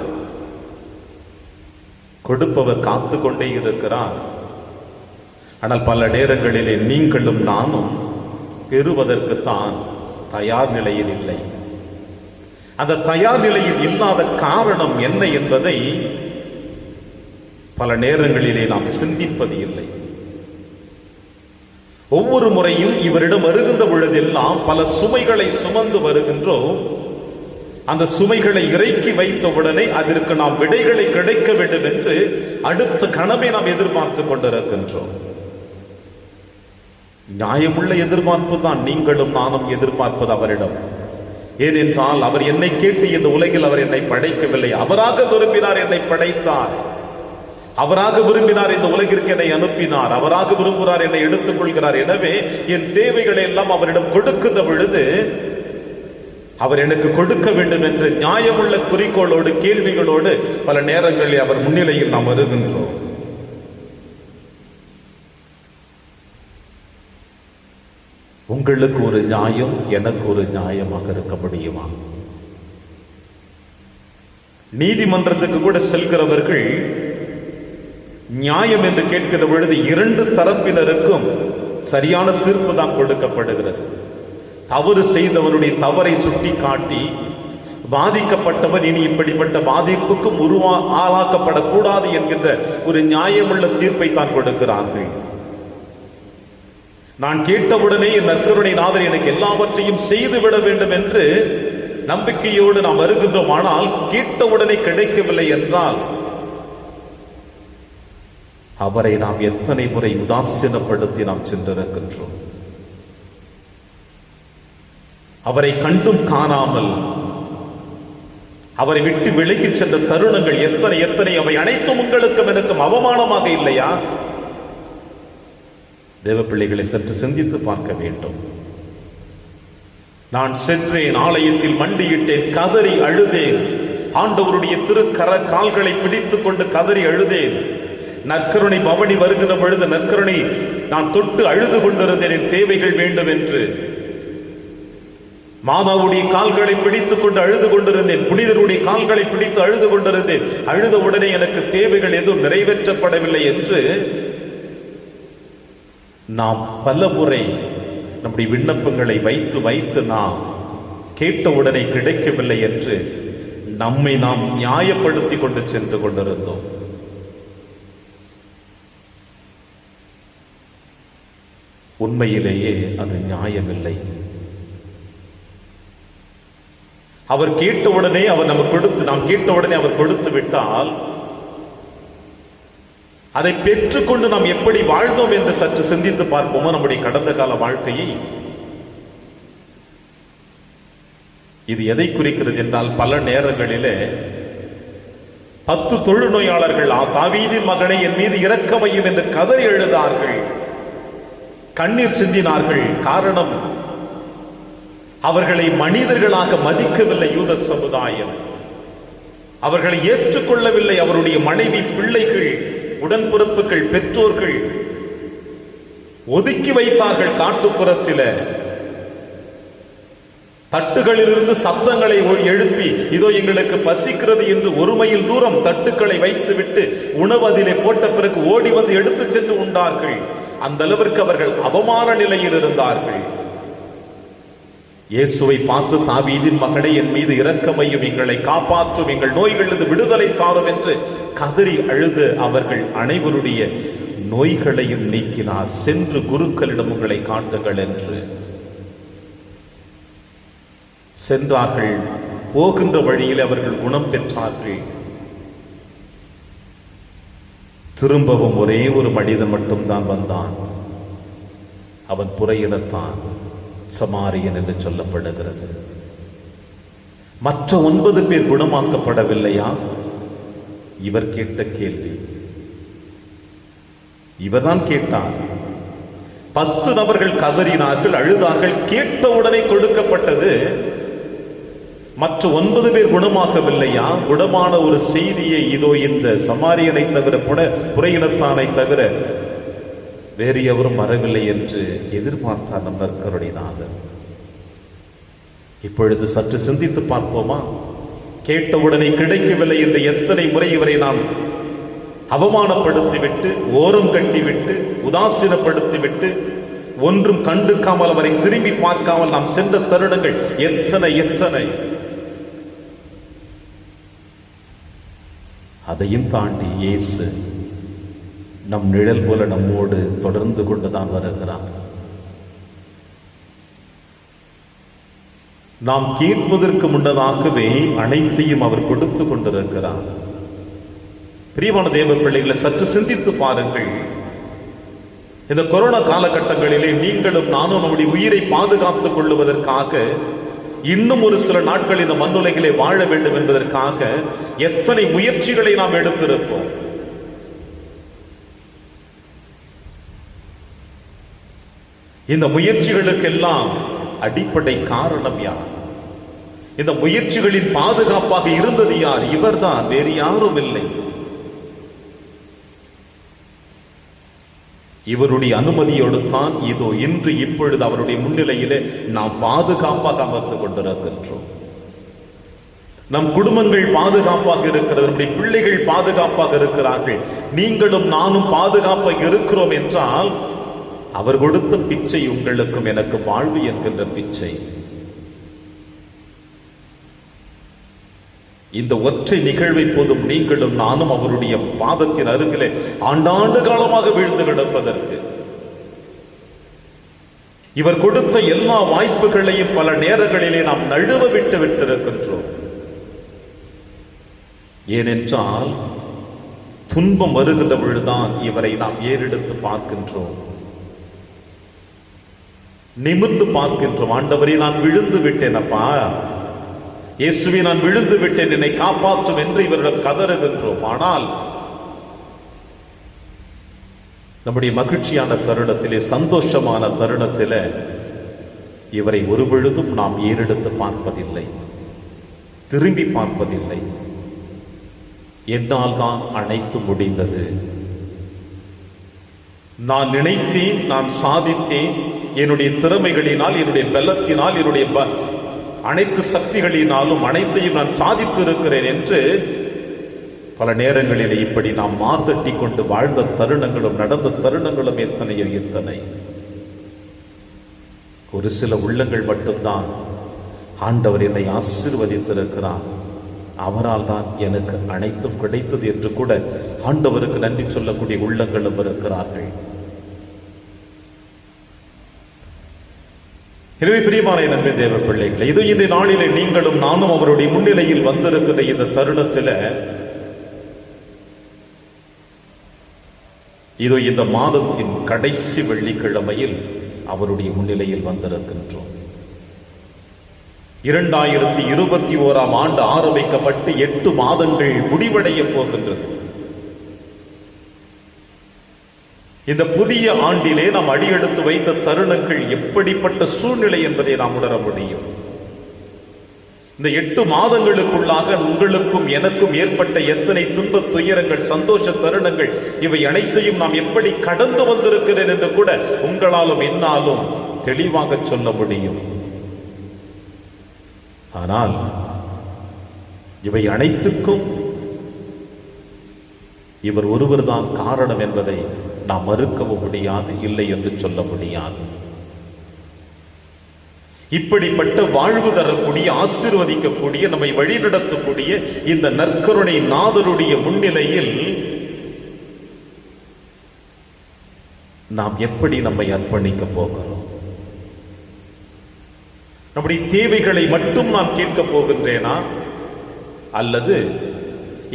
கொடுப்பவர் காத்து கொண்டே இருக்கிறார். ஆனால் பல நேரங்களிலே நீங்களும் நானும் பெறுவதற்குத்தான் தயார் நிலையில் இல்லை. அந்த தயார் நிலையில் இல்லாத காரணம் என்ன என்பதை பல நேரங்களிலே நாம் சிந்திப்பது இல்லை. ஒவ்வொரு முறையும் இவரிடம் வருகின்ற பொழுதெல்லாம் பல சுமைகளை சுமந்து வருகின்றோம். அந்த சுமைகளை இறக்கி வைத்த உடனே அதற்கு நாம் விடைகளை கிடைக்க வேண்டும் என்று அடுத்த கணமே நாம் எதிர்பார்த்து கொண்டிருக்கின்றோம். நியாயமுள்ள எதிர்பார்ப்பு தான் நீங்களும் நானும் எதிர்பார்ப்பது அவரிடம். ஏனென்றால் அவர் என்னை கேட்டு இந்த உலகில் அவர் என்னை படைக்கவில்லை, அவராக விரும்பினார் என்னை படைத்தார், அவராக விரும்பினார் இந்த உலகிற்கு என்னை அனுப்பினார், அவராக விரும்புகிறார் என்னை எடுத்துக் கொள்கிறார். எனவே என் தேவைகளை எல்லாம் அவரிடம் கொடுக்கின்ற பொழுது அவர் எனக்கு கொடுக்க வேண்டும் என்ற நியாயமுள்ள குறிக்கோளோடு கேள்விகளோடு பல நேரங்களில் அவர் முன்னிலையில் நாம் வருகின்றோம். உங்களுக்கு ஒரு நியாயம், எனக்கு ஒரு நியாயமாக இருக்க முடியுமா? நீதிமன்றத்துக்கு கூட செல்கிறவர்கள் நியாயம் என்று கேட்கிற பொழுது இரண்டு தரப்பினருக்கும் சரியான தீர்ப்பு தான் கொடுக்கப்படுகிறது. தவறு செய்தவனுடைய தவறை சுட்டி காட்டி பாதிக்கப்பட்டவர் இனி இப்படிப்பட்ட பாதிப்புக்கும் ஆளாக்கப்படக்கூடாது என்கின்ற ஒரு நியாயமுள்ள தீர்ப்பை தான் கொடுக்கிறார்கள். நான் கேட்டவுடனே என் நற்கருணை நாதர் எனக்கு எல்லாவற்றையும் செய்துவிட வேண்டும் என்று நம்பிக்கையோடு நாம் வருகின்றோம். ஆனால் கேட்டவுடனே கிடைக்கவில்லை என்றால் அவரை நாம் எத்தனை முறை உதாசீனப்படுத்தி நாம் சென்றிருக்கின்றோம். அவரை கண்டும் காணாமல் அவரை விட்டு விலகி சென்ற தருணங்கள் எத்தனை எத்தனை, அவை அனைத்தும் உங்களுக்கும் எனக்கும் அவமானமாக இல்லையா? தேவ பிள்ளைகளை சற்று சிந்தித்து பார்க்க வேண்டும். நான் சென்றேன், ஆலயத்தில் மண்டியிட்டேன், கதறி அழுதேன், ஆண்டவருடைய திருக்கர கால்களை பிடித்துக் கொண்டு கதறி அழுதேன். நற்கருணை பவனி வருகிற பொழுது நற்கருணை நான் தொட்டு அழுது கொண்டிருந்தேன், என் தேவைகள் வேண்டும் என்று. மாதாவுடைய கால்களை பிடித்துக் கொண்டு அழுது கொண்டிருந்தேன், புனிதருடைய கால்களை பிடித்து அழுது கொண்டிருந்தேன். அழுத உடனே எனக்கு தேவைகள் எதுவும் நிறைவேற்றப்படவில்லை என்று நாம் பல முறை நம்முடைய விண்ணப்பங்களை வைத்து வைத்து நாம் கேட்டவுடனே கிடைக்கவில்லை என்று நம்மை நாம் நியாயப்படுத்தி கொண்டு சென்று கொண்டிருந்தோம். உண்மையிலேயே அது நியாயமில்லை. அவர் கேட்டவுடனே அவர் நமக்கு கொடுத்து, நாம் கேட்டவுடனே அவர் கொடுத்து விட்டால் அதை பெற்றுக்கொண்டு நாம் எப்படி வாழ்ந்தோம் என்று சற்று சிந்தித்து பார்ப்போமோ நம்முடைய கடந்த கால வாழ்க்கையை. இது எதை குறிக்கிறது என்றால், பல நேரங்களிலே 10 தொழுநோயாளர்கள் தாவீதின் மகனை என் மீது இரக்கமையும் என்று கதறி எழுதார்கள், கண்ணீர் சிந்தினார்கள். காரணம், அவர்களை மனிதர்களாக மதிக்கவில்லை யூத சமுதாயம், அவர்களை ஏற்றுக்கொள்ளவில்லை. அவருடைய மனைவி, பிள்ளைகள், உடன்பிறப்புகள், பெற்றோர்கள் ஒதுக்கி வைத்தார்கள். காட்டுப்புறத்தில் தட்டுகளிலிருந்து சத்தங்களை எழுப்பி, இதோ எங்களுக்கு பசிக்கிறது என்று 1 மைல் தூரம் தட்டுக்களை வைத்துவிட்டு உணவு அதிலே போட்ட பிறகு ஓடி வந்து எடுத்து சென்று உண்டார்கள். அந்த அளவிற்கு அவர்கள் அவமான நிலையில் இருந்தார்கள். இயேசுவை பார்த்து, தாவீதின் மகனே என் மீது இரக்கமையும், எங்களை காப்பாற்றும், எங்கள் நோய்களிலிருந்து விடுதலை தாரும் என்று கதறி அழுது அவர்கள் அனைவருடைய நோய்களையும் நீக்கினார். சென்று குருக்களிடம் உங்களை காட்டுங்கள் என்று சென்றார்கள். போகின்ற வழியில் அவர்கள் குணம் பெற்றார்கள். திரும்பவும் ஒரே ஒரு மனிதன் மட்டும்தான் வந்தான். அவன் புறையினத்தான், சமாரியன் என்று சொல்லப்படுகிறது. மற்ற 9 பேர் குணமாக்கப்படவில்லையா? இவர் கேட்ட கேள்வி. இவர்தான் கேட்டார். 10 நபர்கள் கதறினார்கள், அழுதார்கள். கேட்டவுடனே கொடுக்கப்பட்டது. மற்ற 9 பேர் குணமாகவில்லையா? குணமான ஒரு செய்தியை இதோ இந்த சமாரியனை தவிர, புறையினத்தானை தவிர வேறு எவரும் வரவில்லை என்று எதிர்பார்த்தார் நம் நற்கருணைநாதர். இப்பொழுது சற்று சிந்தித்து பார்ப்போமா? கேட்டவுடனே கிடைக்கவில்லை என்று எத்தனை முறை இவரை நாம் அவமானப்படுத்திவிட்டு, ஓரம் கட்டிவிட்டு, உதாசீனப்படுத்திவிட்டு, ஒன்றும் கண்டுக்காமல் அவரை திரும்பி பார்க்காமல் நாம் சென்ற தருணங்கள் எத்தனை எத்தனை. அதையும் தாண்டி இயேசு நம் நிழல் போல நம்மோடு தொடர்ந்து கொண்டுதான் வருகிறார். நாம் கேட்பதற்கு முன்னதாகவே அனைத்தையும் அவர் கொடுத்து கொண்டிருக்கிறார். பிரியமான தேவ பிள்ளைகளை, சற்று சிந்தித்து பாருங்கள். இந்த கொரோனா காலகட்டங்களிலே நீங்களும் நானும் நம்முடைய உயிரை பாதுகாத்துக் கொள்ளுவதற்காக, இன்னும் ஒரு சில நாட்கள் இந்த மண்ணுலகிலே வாழ வேண்டும் என்பதற்காக எத்தனை முயற்சிகளை நாம் எடுத்திருப்போம். இந்த முயற்சிகளுக்கெல்லாம் அடிப்படை காரணம் யார்? இந்த முயற்சிகளின் பாதுகாப்பாக இருந்தது யார்? இவர்தான், வேறு யாரும் இல்லை. இவருடைய அனுமதியோடு தான் இதோ இன்று இப்பொழுது அவருடைய முன்னிலையிலே நாம் பாதுகாப்பாக அமர்ந்து கொண்டிருக்கின்றோம். நம் குடும்பங்கள் பாதுகாப்பாக இருக்கிறது, நம்முடைய பிள்ளைகள் பாதுகாப்பாக இருக்கிறார்கள். நீங்களும் நானும் பாதுகாப்பாக இருக்கிறோம் என்றால் அவர் கொடுத்த பிச்சை உங்களுக்கும் எனக்கு வாழ்வு என்கின்ற பிச்சை. இந்த ஒற்றை நிகழ்வை போதும் நீங்களும் நானும் அவருடைய பாதத்தின் அருகிலே ஆண்டாண்டு காலமாக வீழ்ந்து கிடப்பதற்கு. இவர் கொடுத்த எல்லா வாய்ப்புகளையும் பல நேரங்களிலே நாம் நழுவ விட்டு விட்டிருக்கின்றோம். ஏனென்றால் துன்பம் வருகின்ற பொழுதுதான் இவரை நாம் ஏறெடுத்து பார்க்கின்றோம், நிமிர்ந்து பார்க்கின்றோம். ஆண்டவரே, நான் விழுந்து விட்டேன் அப்பா, இயேசுவே நான் விழுந்து விட்டேன், என்னை காப்பாற்றும் என்று இவரிடம் கதறுகின்றோம். ஆனால் நம்முடைய மகிழ்ச்சியான தருணத்திலே, சந்தோஷமான தருணத்திலே இவரை ஒரு பொழுதும் நாம் ஏறெடுத்து பார்ப்பதில்லை, திரும்பி பார்ப்பதில்லை. என்னால் தான் அனைத்து முடிந்தது, நான் நினைத்தேன், நான் சாதித்தேன், என்னுடைய திறமைகளினால், என்னுடைய பலத்தினால், என்னுடைய அனைத்து சக்திகளினாலும் அனைத்தையும் நான் சாதித்து இருக்கிறேன் என்று பல நேரங்களில் இப்படி நாம் மார்தட்டி கொண்டு வாழ்ந்த தருணங்களும் நடந்த தருணங்களும் எத்தனையோ எத்தனை. ஒரு சில உள்ளங்கள் மட்டும்தான் ஆண்டவர் என்னை ஆசீர்வதித்திருக்கிறார், அவரால் தான் எனக்கு அனைத்தும் கிடைத்தது என்று கூட ஆண்டவருக்கு நன்றி சொல்லக்கூடிய உள்ளங்களும் இருக்கிறார்கள். எனவே பிரியமான நன்றி தேவ பிள்ளைகளை, இது இந்த நாளிலே நீங்களும் நானும் அவருடைய முன்னிலையில் வந்திருக்கிற இந்த தருணத்தில், இதோ இந்த மாதத்தின் கடைசி வெள்ளிக்கிழமையில் அவருடைய முன்னிலையில் வந்திருக்கின்றோம். 2021ஆம் ஆண்டு ஆரம்பிக்கப்பட்டு 8 மாதங்கள் முடிவடைய போகின்றது. இந்த புதிய ஆண்டிலே நாம் அடியெடுத்து வைத்த தருணங்கள் எப்படிப்பட்ட சூழ்நிலை என்பதை நாம் உணர முடியும். இந்த 8 மாதங்களுக்குள்ளாக உங்களுக்கும் எனக்கும் ஏற்பட்ட எத்தனை துன்ப துயரங்கள், சந்தோஷ தருணங்கள், இவை அனைத்தையும் நாம் எப்படி கடந்து வந்திருக்கிறேன் என்று கூட உங்களாலும் என்னாலும் தெளிவாக சொல்ல முடியும். ஆனால் இவை அனைத்துக்கும் இவர் ஒருவர்தான் காரணம் என்பதை நாம் மறுக்கவும் முடியாது, இல்லை என்று சொல்ல முடியாது. இப்படிப்பட்ட வாழ்வு தரக்கூடிய, ஆசீர்வதிக்கக்கூடிய, நம்மை வழிநடத்தக்கூடிய இந்த நற்கருணை நாதருடைய முன்னிலையில் நாம் எப்படி நம்மை அர்ப்பணிக்க போகிறோம்? நம்முடைய தேவைகளை மட்டும் நான் கேட்க போகின்றேனா, அல்லது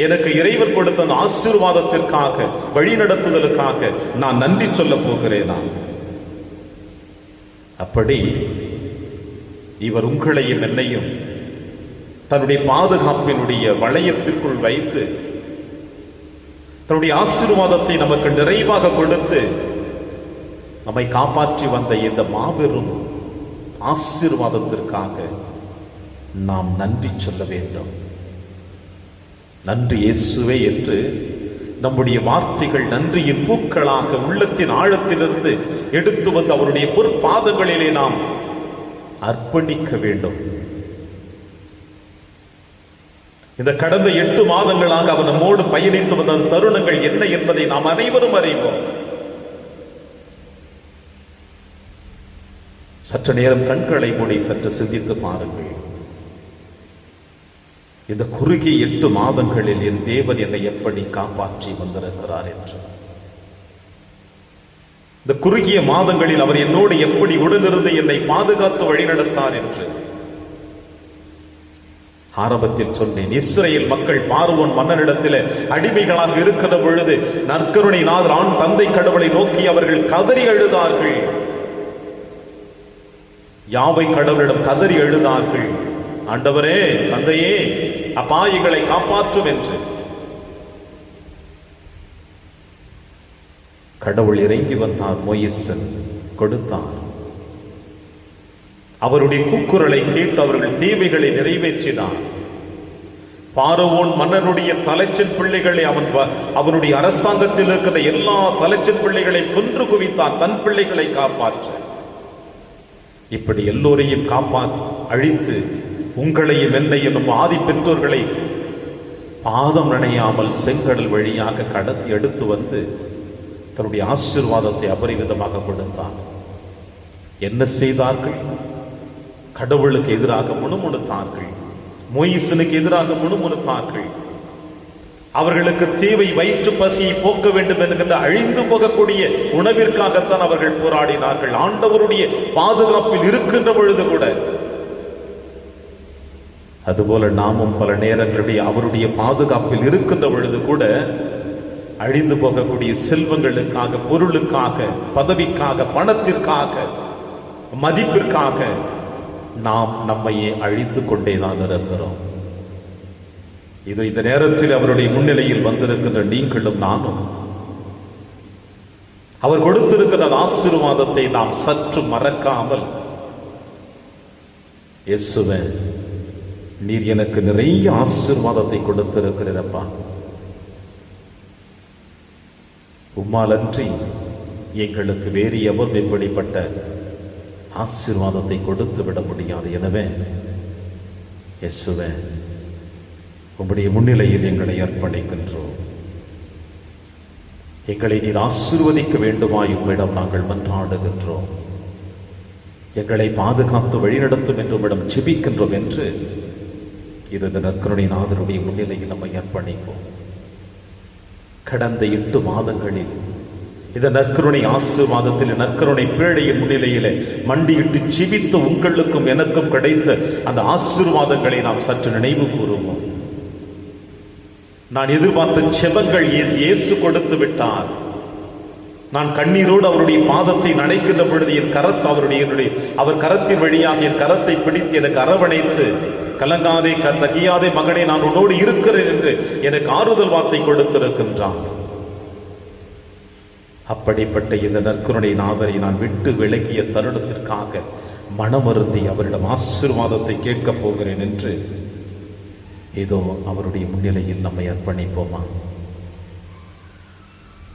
எனக்கு இறைவன் கொடுத்த அந்த ஆசீர்வாதத்திற்காக, வழிநடத்துதலுக்காக நான் நன்றி சொல்ல போகிறேனா? அப்படி இவர் உங்களையும் என்னையும் தன்னுடைய பாதுகாப்பினுடைய வளையத்திற்குள் வைத்து தன்னுடைய ஆசீர்வாதத்தை நமக்கு நிறைவாக கொடுத்து நம்மை காப்பாற்றி வந்த இந்த மாபெரும் ஆசீர்வாதத்திற்காக நாம் நன்றி சொல்ல வேண்டும். நன்றி இயேசுவே என்று நம்முடைய வார்த்தைகள் நன்றியின் பூக்களாக உள்ளத்தின் ஆழத்திலிருந்து எடுத்து வந்து அவருடைய பொற்பாதங்களிலே நாம் அர்ப்பணிக்க வேண்டும். இந்த கடந்த 8 மாதங்களாக அவர் நம்மோடு பயணித்து வந்த தருணங்கள் என்ன என்பதை நாம் அனைவரும் அறிவோம். சற்று நேரம் கண்களை மூடி சற்று சிந்தித்து பாருங்கள். இந்த குறுகிய 8 மாதங்களில் என் தேவன் என்னை எப்படி காப்பாற்றி வந்திருக்கிறார் என்று, இந்த குறுகிய மாதங்களில் அவர் என்னோடு எப்படி உடனிருந்து என்னை பாதுகாத்து வழிநடத்தார் என்று ஆரம்பத்தில் சொன்னேன். இஸ்ரேல் மக்கள் பார்வோன் மன்னனிடத்தில் அடிமைகளாக இருக்கிற பொழுது நற்கருணை நாதர் ஆண் தந்தை கடவுளை நோக்கி அவர்கள் கதறி அழுதார்கள். யாவை கடவுளிடம் கதறி அழுதார்கள், ஆண்டவரே, தந்தையே, அபாயங்களை காப்பாற்றும் என்று. கடவுள் இறங்கி வந்தார், மோயிசன் கொடுத்தார். அவருடைய கூக்குரலை கேட்டு அவர்கள் தேவைகளை நிறைவேற்றினார். பார்வோன் மன்னனுடைய தலைச்சன் பிள்ளைகளை அவனுடைய அரசாங்கத்தில் இருக்கிற எல்லா தலைச்சன் பிள்ளைகளை கொன்று குவித்தான், தன் பிள்ளைகளை காப்பாற்ற. இப்படி எல்லோரையும் அழித்து உங்களையும் என்னையும் நம் ஆதி பெற்றோர்களை பாதம் நனையாமல் செங்கடல் வழியாக கடத்தி எடுத்து வந்து தன்னுடைய ஆசீர்வாதத்தை அபரிவிதமாக கொடுத்தார். என்ன செய்தார்கள்? கடவுளுக்கு எதிராக முணுமுணுத்தார்கள், மோயிசனுக்கு எதிராக முணுமுணுத்தார்கள். அவர்களுக்கு தேவை வயிற்று பசியை போக்க வேண்டும் என்கின்ற அழிந்து போகக்கூடிய உணவிற்காகத்தான் அவர்கள் போராடினார்கள். ஆண்டவருடைய பாதுகாப்பில் இருக்கின்ற பொழுது கூட. அதுபோல நாமும் பல நேரங்களுடைய அவருடைய பாதுகாப்பில் இருக்கின்ற பொழுது கூட அழிந்து போகக்கூடிய செல்வங்களுக்காக, பொருளுக்காக, பதவிக்காக, பணத்திற்காக, மதிப்பிற்காக நாம் நம்மையே அழித்து கொண்டேதான் இருக்கிறோம். இது இந்த நேரத்தில் அவருடைய முன்னிலையில் வந்திருக்கின்ற நீங்களும் நானும் அவர் கொடுத்திருக்கிற ஆசீர்வாதத்தை நாம் சற்று மறக்காமல், இயேசுவே, நீர் எனக்கு நிறைய ஆசீர்வாதத்தை கொடுத்திருக்கிறப்பா, உம்மாலன்றி எங்களுக்கு வேறு எவரும் இப்படிப்பட்ட ஆசீர்வாதத்தை கொடுத்து விட முடியாது. எனவே இயேசுவே, உம்முடைய முன்னிலையில் எங்களை அர்ப்பணிக்கின்றோம். எங்களை நீர் ஆசீர்வதிக்க வேண்டுமாய் உம்மிடம் நாங்கள் மன்றாடுகின்றோம். எங்களை பாதுகாத்து வழிநடத்தும் என்று உம்மிடம் ஜெபிக்கின்றோம் என்று இது இந்த நற்கருணை நாதருடைய முன்னிலையில் நம்மை அர்ப்பணிப்போம். கடந்த 8 மாதங்களில் இந்த நற்கருணை ஆசீர்வாதத்தில் நற்கருணை பேழையின் முன்னிலையிலே மண்டியிட்டு ஜெபித்த உங்களுக்கும் எனக்கும் கிடைத்த அந்த ஆசீர்வாதங்களை நாம் சற்று நினைவு கூறுவோம். நான் எதிர்பார்த்த செபங்கள் இயேசு கொடுத்து விட்டார். நான் கண்ணீரோடு அவருடைய பாதத்தை நனைக்கின்ற பொழுது என் கரத்தை அவர் கரத்தின் வழியாக என் கரத்தை பிடித்து எனக்கு அரவணைத்து, கலங்காதே தகியாதே மகனே, நான் உன்னோடு இருக்கிறேன் என்று எனக்கு ஆறுதல் வார்த்தை கொடுத்திருக்கின்றான். அப்படிப்பட்ட இந்த நற்கருணை நாதரை நான் விட்டு விலகிய தருணத்திற்காக மனமருந்தி அவரிடம் ஆசீர்வாதத்தை கேட்கப் போகிறேன் என்று ஏதோ அவருடைய முன்னிலையில் நம்மை அர்ப்பணிப்போமா?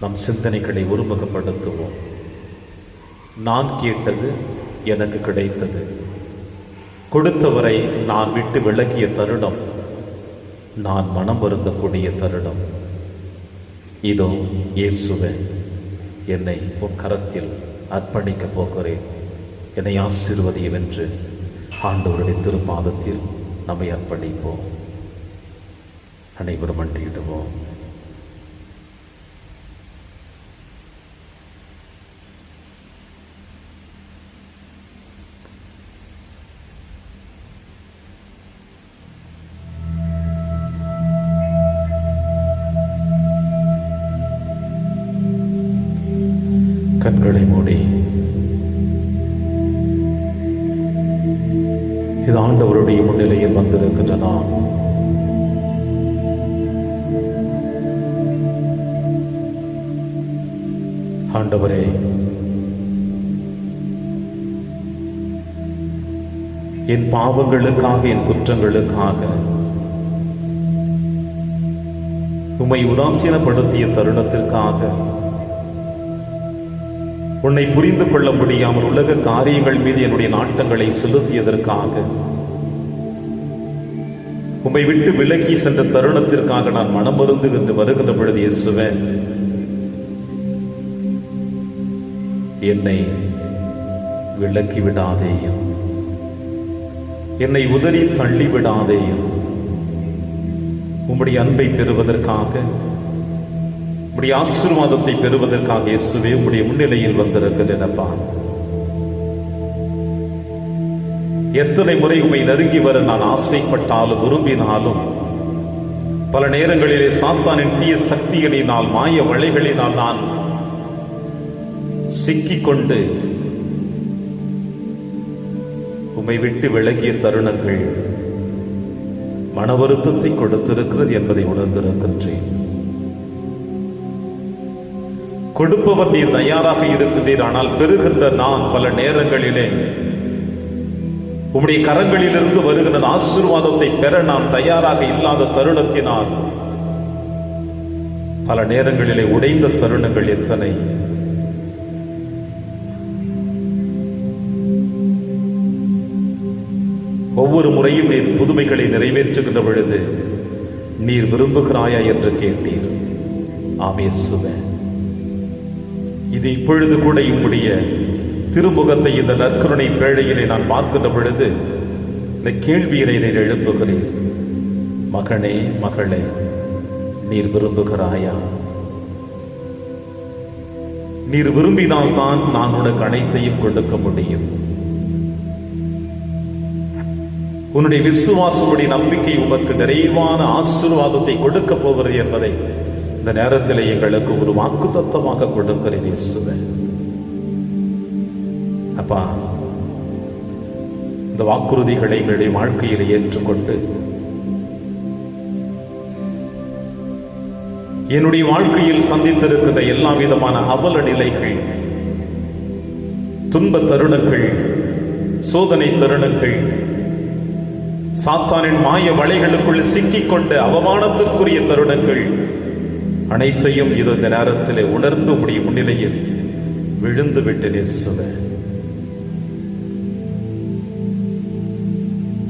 நம் சிந்தனைகளை ஒருமுகப்படுத்துவோம். நான் கேட்டது எனக்கு கிடைத்தது, கொடுத்தவரை நான் விட்டு விலகிய தருணம், நான் மனம் வருந்தக்கூடிய தருணம். இதோ இயேசுவே, என்னை உன் கரத்தில் அர்ப்பணிக்கப் போகிறேன், என்னை ஆசீர்வதியும் என்று ஆண்டவருடைய திருப்பாதத்தில் நம்மை அர்ப்பணிப்போம். அனைவரும் மண்டியிடுவோம். கண்களை மூடி இது ஆண்டவருடைய முன்னிலையில் வந்திருக்கின்ற நாம் ஆண்டவரே, என் பாவங்களுக்காக, என் குற்றங்களுக்காக உம்மை உதாசீனப்படுத்திய தருணத்திற்காக, உன்னை புரிந்து கொள்ள முடியாமல் உலக காரியங்கள் மீது என்னுடைய நாட்டங்களை செலுத்தியதற்காக, உம்மை விட்டு விலகி சென்ற தருணத்திற்காக நான் மனமருந்து என்று வருகின்ற பொழுது இயேசுவே, என்னை விலக்கி விடாதேயும், என்னை உதறி தள்ளி விடாதேயும். உம்முடைய அன்பை பெறுவதற்காக, உம்முடைய ஆசீர்வாதத்தை பெறுவதற்காக இயேசுவே உம்முடைய முன்னிலையில் வந்திருக்கிறேனப்பா. எத்தனை முறை உம்மை நெருங்கி வர நான் ஆசைப்பட்டாலும் விரும்பினாலும் பல நேரங்களிலே சாத்தானின் தீய சக்திகளினால், மாய வலைகளினால் நான் சிக்கிக்கொண்டு உம்மை விட்டு விலகிய தருணங்கள் மன வருத்தத்தை கொடுத்திருக்கிறது என்பதை உணர்ந்திருக்கின்றேன். கொடுப்பவர் நீர் தயாராக இருக்கின்றீர், ஆனால் பெறுகின்ற நான் பல நேரங்களிலே உம்முடைய கரங்களிலிருந்து வருகின்ற ஆசீர்வாதத்தை பெற நான் தயாராக இல்லாத தருணத்தினால் பல நேரங்களிலே உடைந்த தருணங்கள் எத்தனை. ஒவ்வொரு முறையும் நீர் புதுமைகளை நிறைவேற்றுகின்ற பொழுது நீர் விரும்புகிறாயா என்று கேட்டீர். ஆம் இயேசுவே, இது இப்பொழுது கூட உம்முடைய திருமுகத்தை இந்த நற்கருணை பேழையிலே நான் பார்க்கின்ற பொழுது இந்த கேள்வியினை நீர் எழுப்புகிறீர். மகனே, மகளே, நீர் விரும்புகிறாயா? நீர் விரும்பினால்தான் நான் உனக்கு அனைத்தையும் கொடுக்க முடியும். உன்னுடைய விசுவாசமுடைய நம்பிக்கை உமக்கு நிறைவான ஆசீர்வாதத்தை கொடுக்க போகிறது என்பதை இந்த நேரத்தில் எங்களுக்கு ஒரு வாக்குத்தத்தமாக கொடுக்கிறேன் இயேசுவே. அப்பா, இந்த வாக்குறுதிகளை எங்களுடைய வாழ்க்கையில் ஏற்றுக்கொண்டு என்னுடைய வாழ்க்கையில் சந்தித்திருக்கின்ற எல்லா விதமான அவல நிலைகள், துன்ப தருணங்கள், சோதனை தருணங்கள், சாத்தானின் மாய வலைகளுக்குள் சிக்கிக்கொண்ட அவமானத்திற்குரிய தருணங்கள் அனைத்தையும் இது இந்த நேரத்திலே உணர்ந்து உம்முடைய முன்னிலையில் விழுந்து விட்டு இயேசுவே.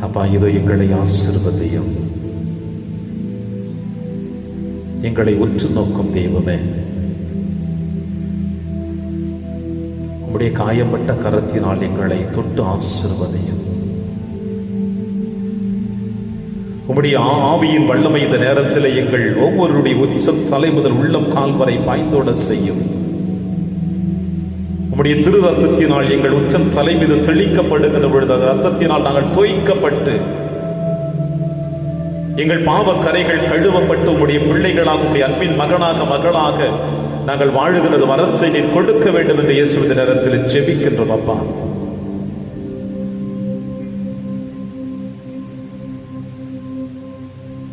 அப்பா, இதோ எங்களை ஆசீர்வதியும். எங்களை உற்று நோக்கும் தெய்வமே, உம்முடைய காயப்பட்ட கரத்தினால் எங்களை தொட்டு ஆசீர்வதியும். உம்முடைய ஆவியின் வல்லமை இந்த நேரத்தில் எங்கள் ஒவ்வொருடைய உச்சம் தலை முதல் உள்ளம் கால் வரை பாய்ந்தோட செய்யும். உம்முடைய திரு ரத்தத்தினால் எங்கள் உச்சம் தலை மீது தெளிக்கப்படுகிற பொழுது அந்த ரத்தத்தினால் நாங்கள் தோய்க்கப்பட்டு எங்கள் பாவ கரைகள் கழுவப்பட்டு உம்முடைய பிள்ளைகளாக உம்முடைய அன்பின் மகனாக மகளாக நாங்கள் வாழுகிறது வரத்தை நீர் கொடுக்க வேண்டும் என்று இயேசுவின் நேரத்தில் ஜெபிக்கின்றோம். அப்பா,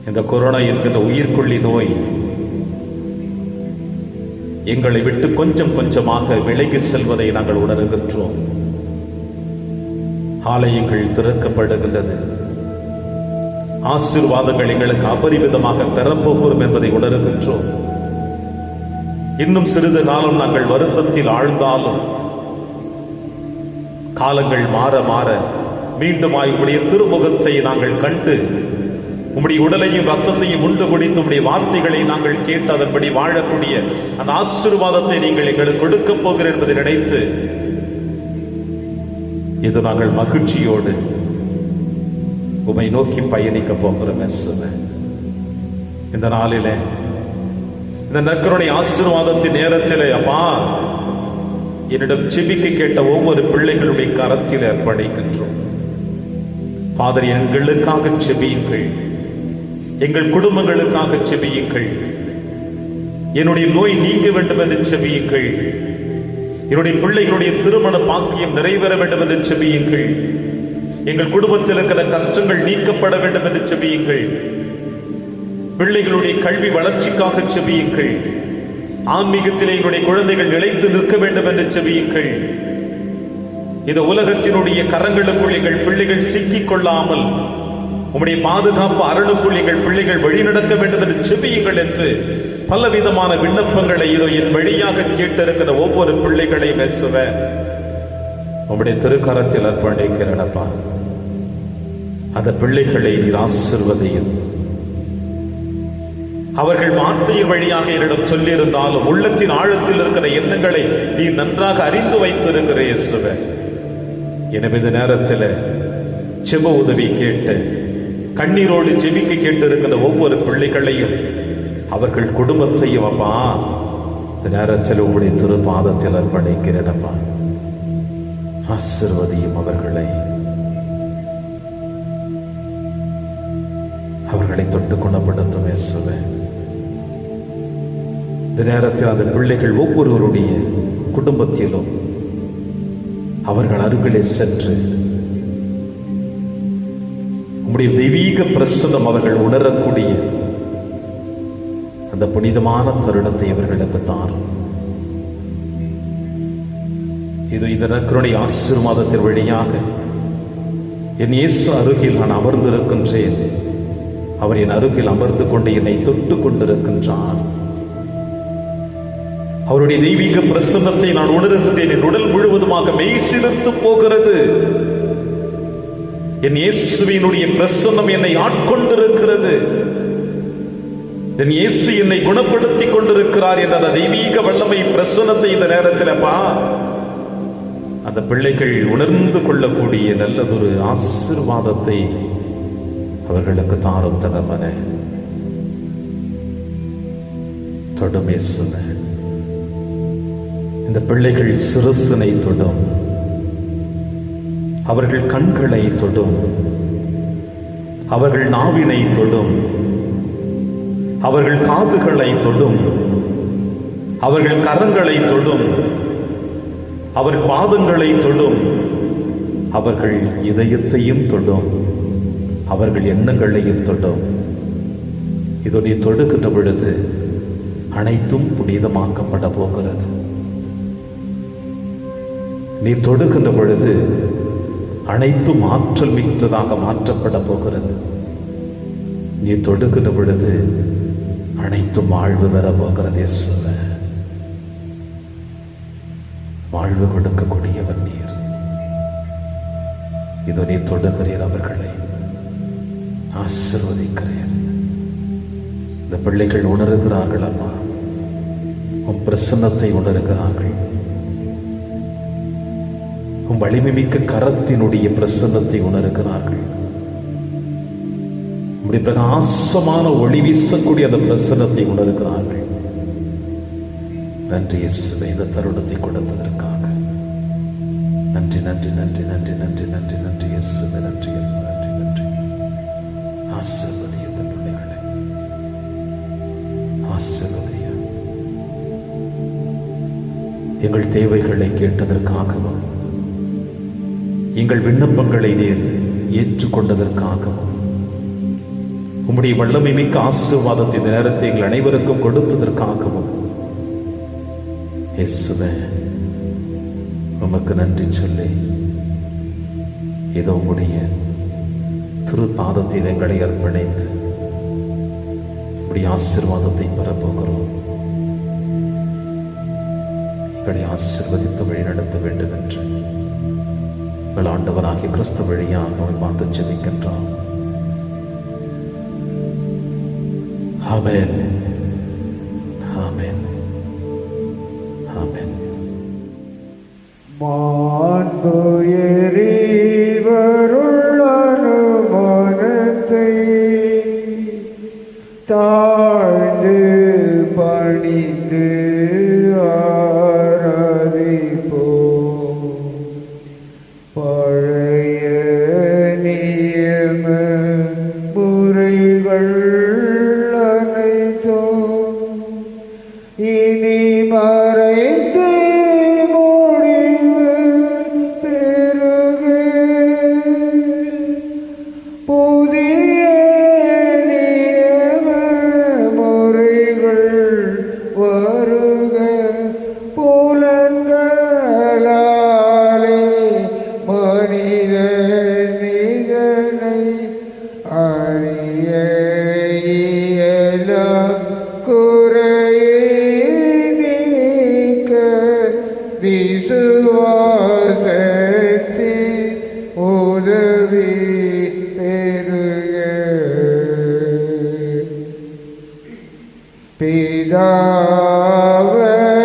இந்த கொரோனா என்கின்ற உயிர்கொல்லி நோய் எங்களை விட்டு கொஞ்சம் கொஞ்சமாக விலகி செல்வதை நாங்கள் உணர்கின்றோம். ஆலயங்கள் திறக்கப்படுகின்றது. ஆசீர்வாதங்கள் எங்களுக்கு அபரிமிதமாக பெறப்போகிறோம் என்பதை உணர்கின்றோம். இன்னும் சிறிது காலம் நாங்கள் வருத்தத்தில் ஆழ்ந்தாலும் காலங்கள் மாற மாற மீண்டுமாய் உம்முடைய திருமுகத்தை நாங்கள் கண்டு உம்முடைய உடலையும் ரத்தத்தையும் உண்டு குடித்து உம்முடைய வார்த்தைகளை நாங்கள் கேட்டு அதன்படி வாழக்கூடிய அந்த ஆசீர்வாதத்தை நீங்கள் எங்களுக்கு கொடுக்க போகிறீர்கள் என்பதை நினைத்து இது நாங்கள் மகிழ்ச்சியோடு உம்மை நோக்கி பயணிக்க போகிறோம். இந்த நாளிலே இந்த நற்கருணை ஆசீர்வாதத்தின் நேரத்திலே அப்பா, என்னிடம் ஜெபிக்க கேட்ட ஒவ்வொரு பிள்ளைகளுடைய கரத்தில் அர்ப்பணிக்கின்றோம். ஃபாதர், எங்களுக்காக ஜெபியுங்கள், எங்கள் குடும்பங்களுக்காக ஜெபியுங்கள், என்னுடைய நோய் நீங்க வேண்டும் என்று ஜெபியுங்கள், என்னுடைய பிள்ளைகளுடைய திருமண பாக்கியம் நிறைவேற வேண்டும் என்று ஜெபியுங்கள், எங்கள் குடும்பத்தில் இருக்கிற கஷ்டங்கள் நீக்கப்பட வேண்டும் என்று ஜெபியுங்கள், பிள்ளைகளுடைய கல்வி வளர்ச்சிக்காக ஜெபியுங்கள், ஆன்மீகத்திலே எங்களுடைய குழந்தைகள் நிலைத்து நிற்க வேண்டும் என்று ஜெபியுங்கள். இந்த உலகத்தினுடைய கரங்களுக்குள் எங்கள் பிள்ளைகள் சிக்கிக் கொள்ளாமல் உம்முடைய பாதுகாப்பு அரணுக்குள் எங்கள் பிள்ளைகள் வழிநடக்க வேண்டும் என்று ஜெபியுங்கள் என்று பலவிதமான விண்ணப்பங்களை இதோ என் வழியாக கேட்டிருக்கிற ஒவ்வொரு பிள்ளைகளையும் உம்முடைய திருக்கரத்தில் அர்ப்பணிக்கிறேனப்பா. அந்த பிள்ளைகளை நீர் ஆசீர்வதியும். அவர்கள் வார்த்தையின் வழியாக என்னிடம் சொல்லியிருந்தாலும் உள்ளத்தின் ஆழத்தில் இருக்கிற எண்ணங்களை நீ நன்றாக அறிந்து வைத்திருக்கிற இயேசுவே, எனவே இந்த நேரத்தில் ஜெப உதவி கேட்டு கண்ணீரோடு ஜெபிக்க கேட்டிருக்கிற ஒவ்வொரு பிள்ளைகளையும் அவர்கள் குடும்பத்தையும் அப்பா இந்த நேரத்தில் உங்களுடைய திருப்பாதத்தில் அர்ப்பணிக்கிறேனப்பா. ஆசீர்வதியும் அவர்களை தொட்டு குணப்படுத்தும் இயேசுவே. இந்த நேரத்தில் அந்த பிள்ளைகள் ஒவ்வொருவருடைய குடும்பத்திலும் அவர்கள் அருகிலே சென்று உம்முடைய தெய்வீக பிரசன்னம் அவர்கள் உணரக்கூடிய அந்த புனிதமான தருணத்தை அவர்களுக்கு தாரும். இது இந்த நற்கருணை ஆசீர்வாதத்தின் வழியாக என் இயேசு அருகில் நான் அமர்ந்திருக்கின்றேன், அவர் என் அருகில் அமர்ந்து கொண்டு என்னை தொட்டு கொண்டிருக்கின்றார். அவருடைய தெய்வீக பிரசன்னத்தை நான் உணர்கின்றேன். என் உடல் முழுவதுமாக மெய் சிலிர்த்து போகிறது. என் இயேசுவினுடைய பிரசன்னம் என்னை ஆட்கொண்டிருக்கிறது. என் இயேசு என்னை குணப்படுத்திக் கொண்டிருக்கிறார் என்ற அந்த தெய்வீக வல்லமை பிரசன்னத்தை இந்த நேரத்தில் அந்த பிள்ளைகள் உணர்ந்து கொள்ளக்கூடிய நல்லதொரு ஆசீர்வாதத்தை அவர்களுக்கு தாரும் தகவனே. தொடுமே சொன்ன இந்த பிள்ளைகள் சிறுசனை தொடும், அவர்கள் கண்களை தொடும், அவர்கள் நாவினை தொடும், அவர்கள் காதுகளை தொடும், அவர்கள் கரங்களை தொடும், அவர் பாதங்களை தொடும், அவர்கள் இதயத்தையும் தொடும், அவர்கள் எண்ணங்களையும் தொடும். இதோ நீ தொடுகின்ற பொழுது அனைத்தும் புனிதமாக்கப்பட போகிறது. நீ தொடுகின்ற பொழுது அனைத்தும் ஆற்றல் மிக்கதாக மாற்றப்பட போகிறது. நீ தொடுகின்ற பொழுது அனைத்தும் வாழ்வு பெற போகிறது. வாழ்வு கொடுக்கக்கூடியவர் நீர். இதோ நீ தொடுகிறீர், அவர்களை ஆசீர்வதிக்கிறேன். இந்த பிள்ளைகள் உணர்கிறார்கள் அம்மா, உன் பிரசன்னத்தை உணர்கிறார்கள். உம் வலிமை மிக்க கரத்தினுடைய பிரசன்னத்தை உணர்கிறார்கள். உம்முடைய பிரகாசமான ஒளி வீசக்கூடிய அந்த பிரசன்னத்தை உணர்கிறார்கள். நன்றி இயேசுவே, இந்த தருணத்தை கொடுத்ததற்காக நன்றி நன்றி நன்றி நன்றி நன்றி நன்றி நன்றி இயேசுவே, நன்றி நன்றி நன்றி. ஆசீர்வதிய பிள்ளைகளே, ஆசீர்வதிய. எங்கள் தேவைகளை கேட்டதற்காகவும் எங்கள் விண்ணப்பங்களை நீர் ஏற்றுக்கொண்டதற்காகவும் உம்முடைய வல்லமை மிக்க ஆசீர்வாதத்தின் நேரத்தை எங்கள் அனைவருக்கும் கொடுத்ததற்காகவும் இயேசுவே உமக்கு நன்றி சொல்லி ஏதோ உம்முடைய திருப்பாதத்தில் எங்களை அர்ப்பணித்து இப்படி ஆசீர்வாதத்தை பெறப்போகிறோம். எங்களை ஆசீர்வதித்து வழி நடத்த வேண்டும் என்று எங்கள் ஆண்டவராகிய கிறிஸ்து வழியாக நம்மை பார்த்து ஜெபிக்கின்றோம். ஆமென், ஆமென், ஆமென். மாண்புயரிவருள் அனுமானத்தை தாழ்ந்து பணிந்து ஆராதிப்போம். பழைய நியம முறைகள் அனைத்தும் இனி மறைந்து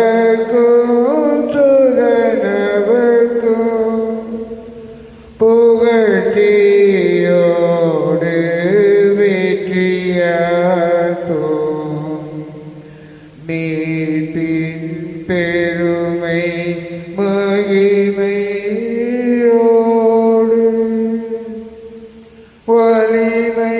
பிதாவர்க்கும் சுதனவர்க்கும் புகழ்ச்சியோடு வெற்றியாக்கும் மீட்பின் பெருமை மகிமையோடு வலிமை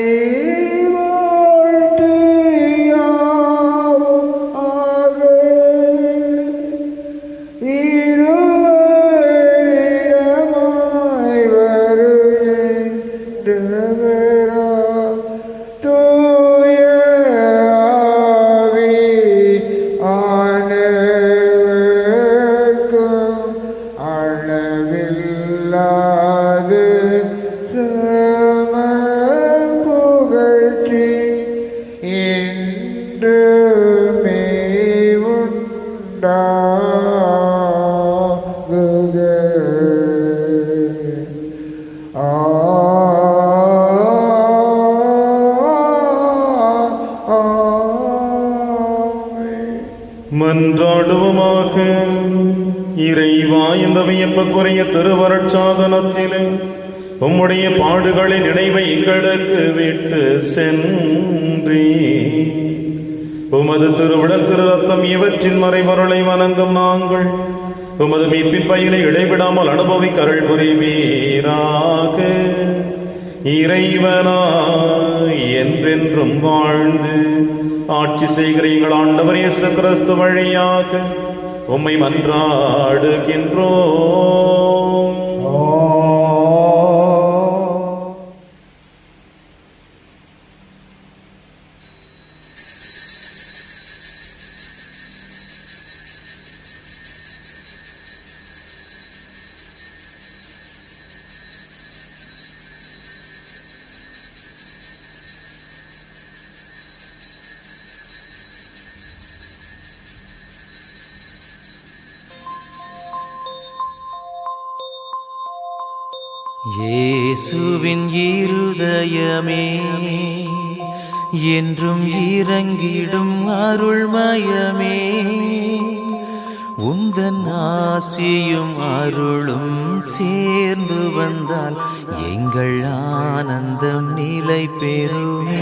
மன்றாடுவோமாக. இறைவா, இந்த வியப்புக்குரிய திருவருட்சாதனத்திலே உம்முடைய பாடுகளின் நினைவை எங்களுக்கு விட்டு சென்றே உமது திருவிடல் திரு ரத்தம் இவற்றின் மறைபொருளை வணங்கும் நாங்கள் உமது மீட்பின் பயனை இடைவிடாமல் அனுபவிக்க அருள் புரிவீராக. இறைவனாய் என்றென்றும் வாழ்ந்து ஆட்சி செய்கிற எங்கள் ஆண்டவர் இயேசு கிறிஸ்து வழியாக உம்மை மன்றாடுகின்றோம். இயேசுவின் இருதயமே என்றும் இறங்கிடும் அருள்மயமே, உம் உந்தன் ஆசியும் அருளும் சேர்ந்து வந்தால் எங்கள் ஆனந்தம் நிலை பெறுமே.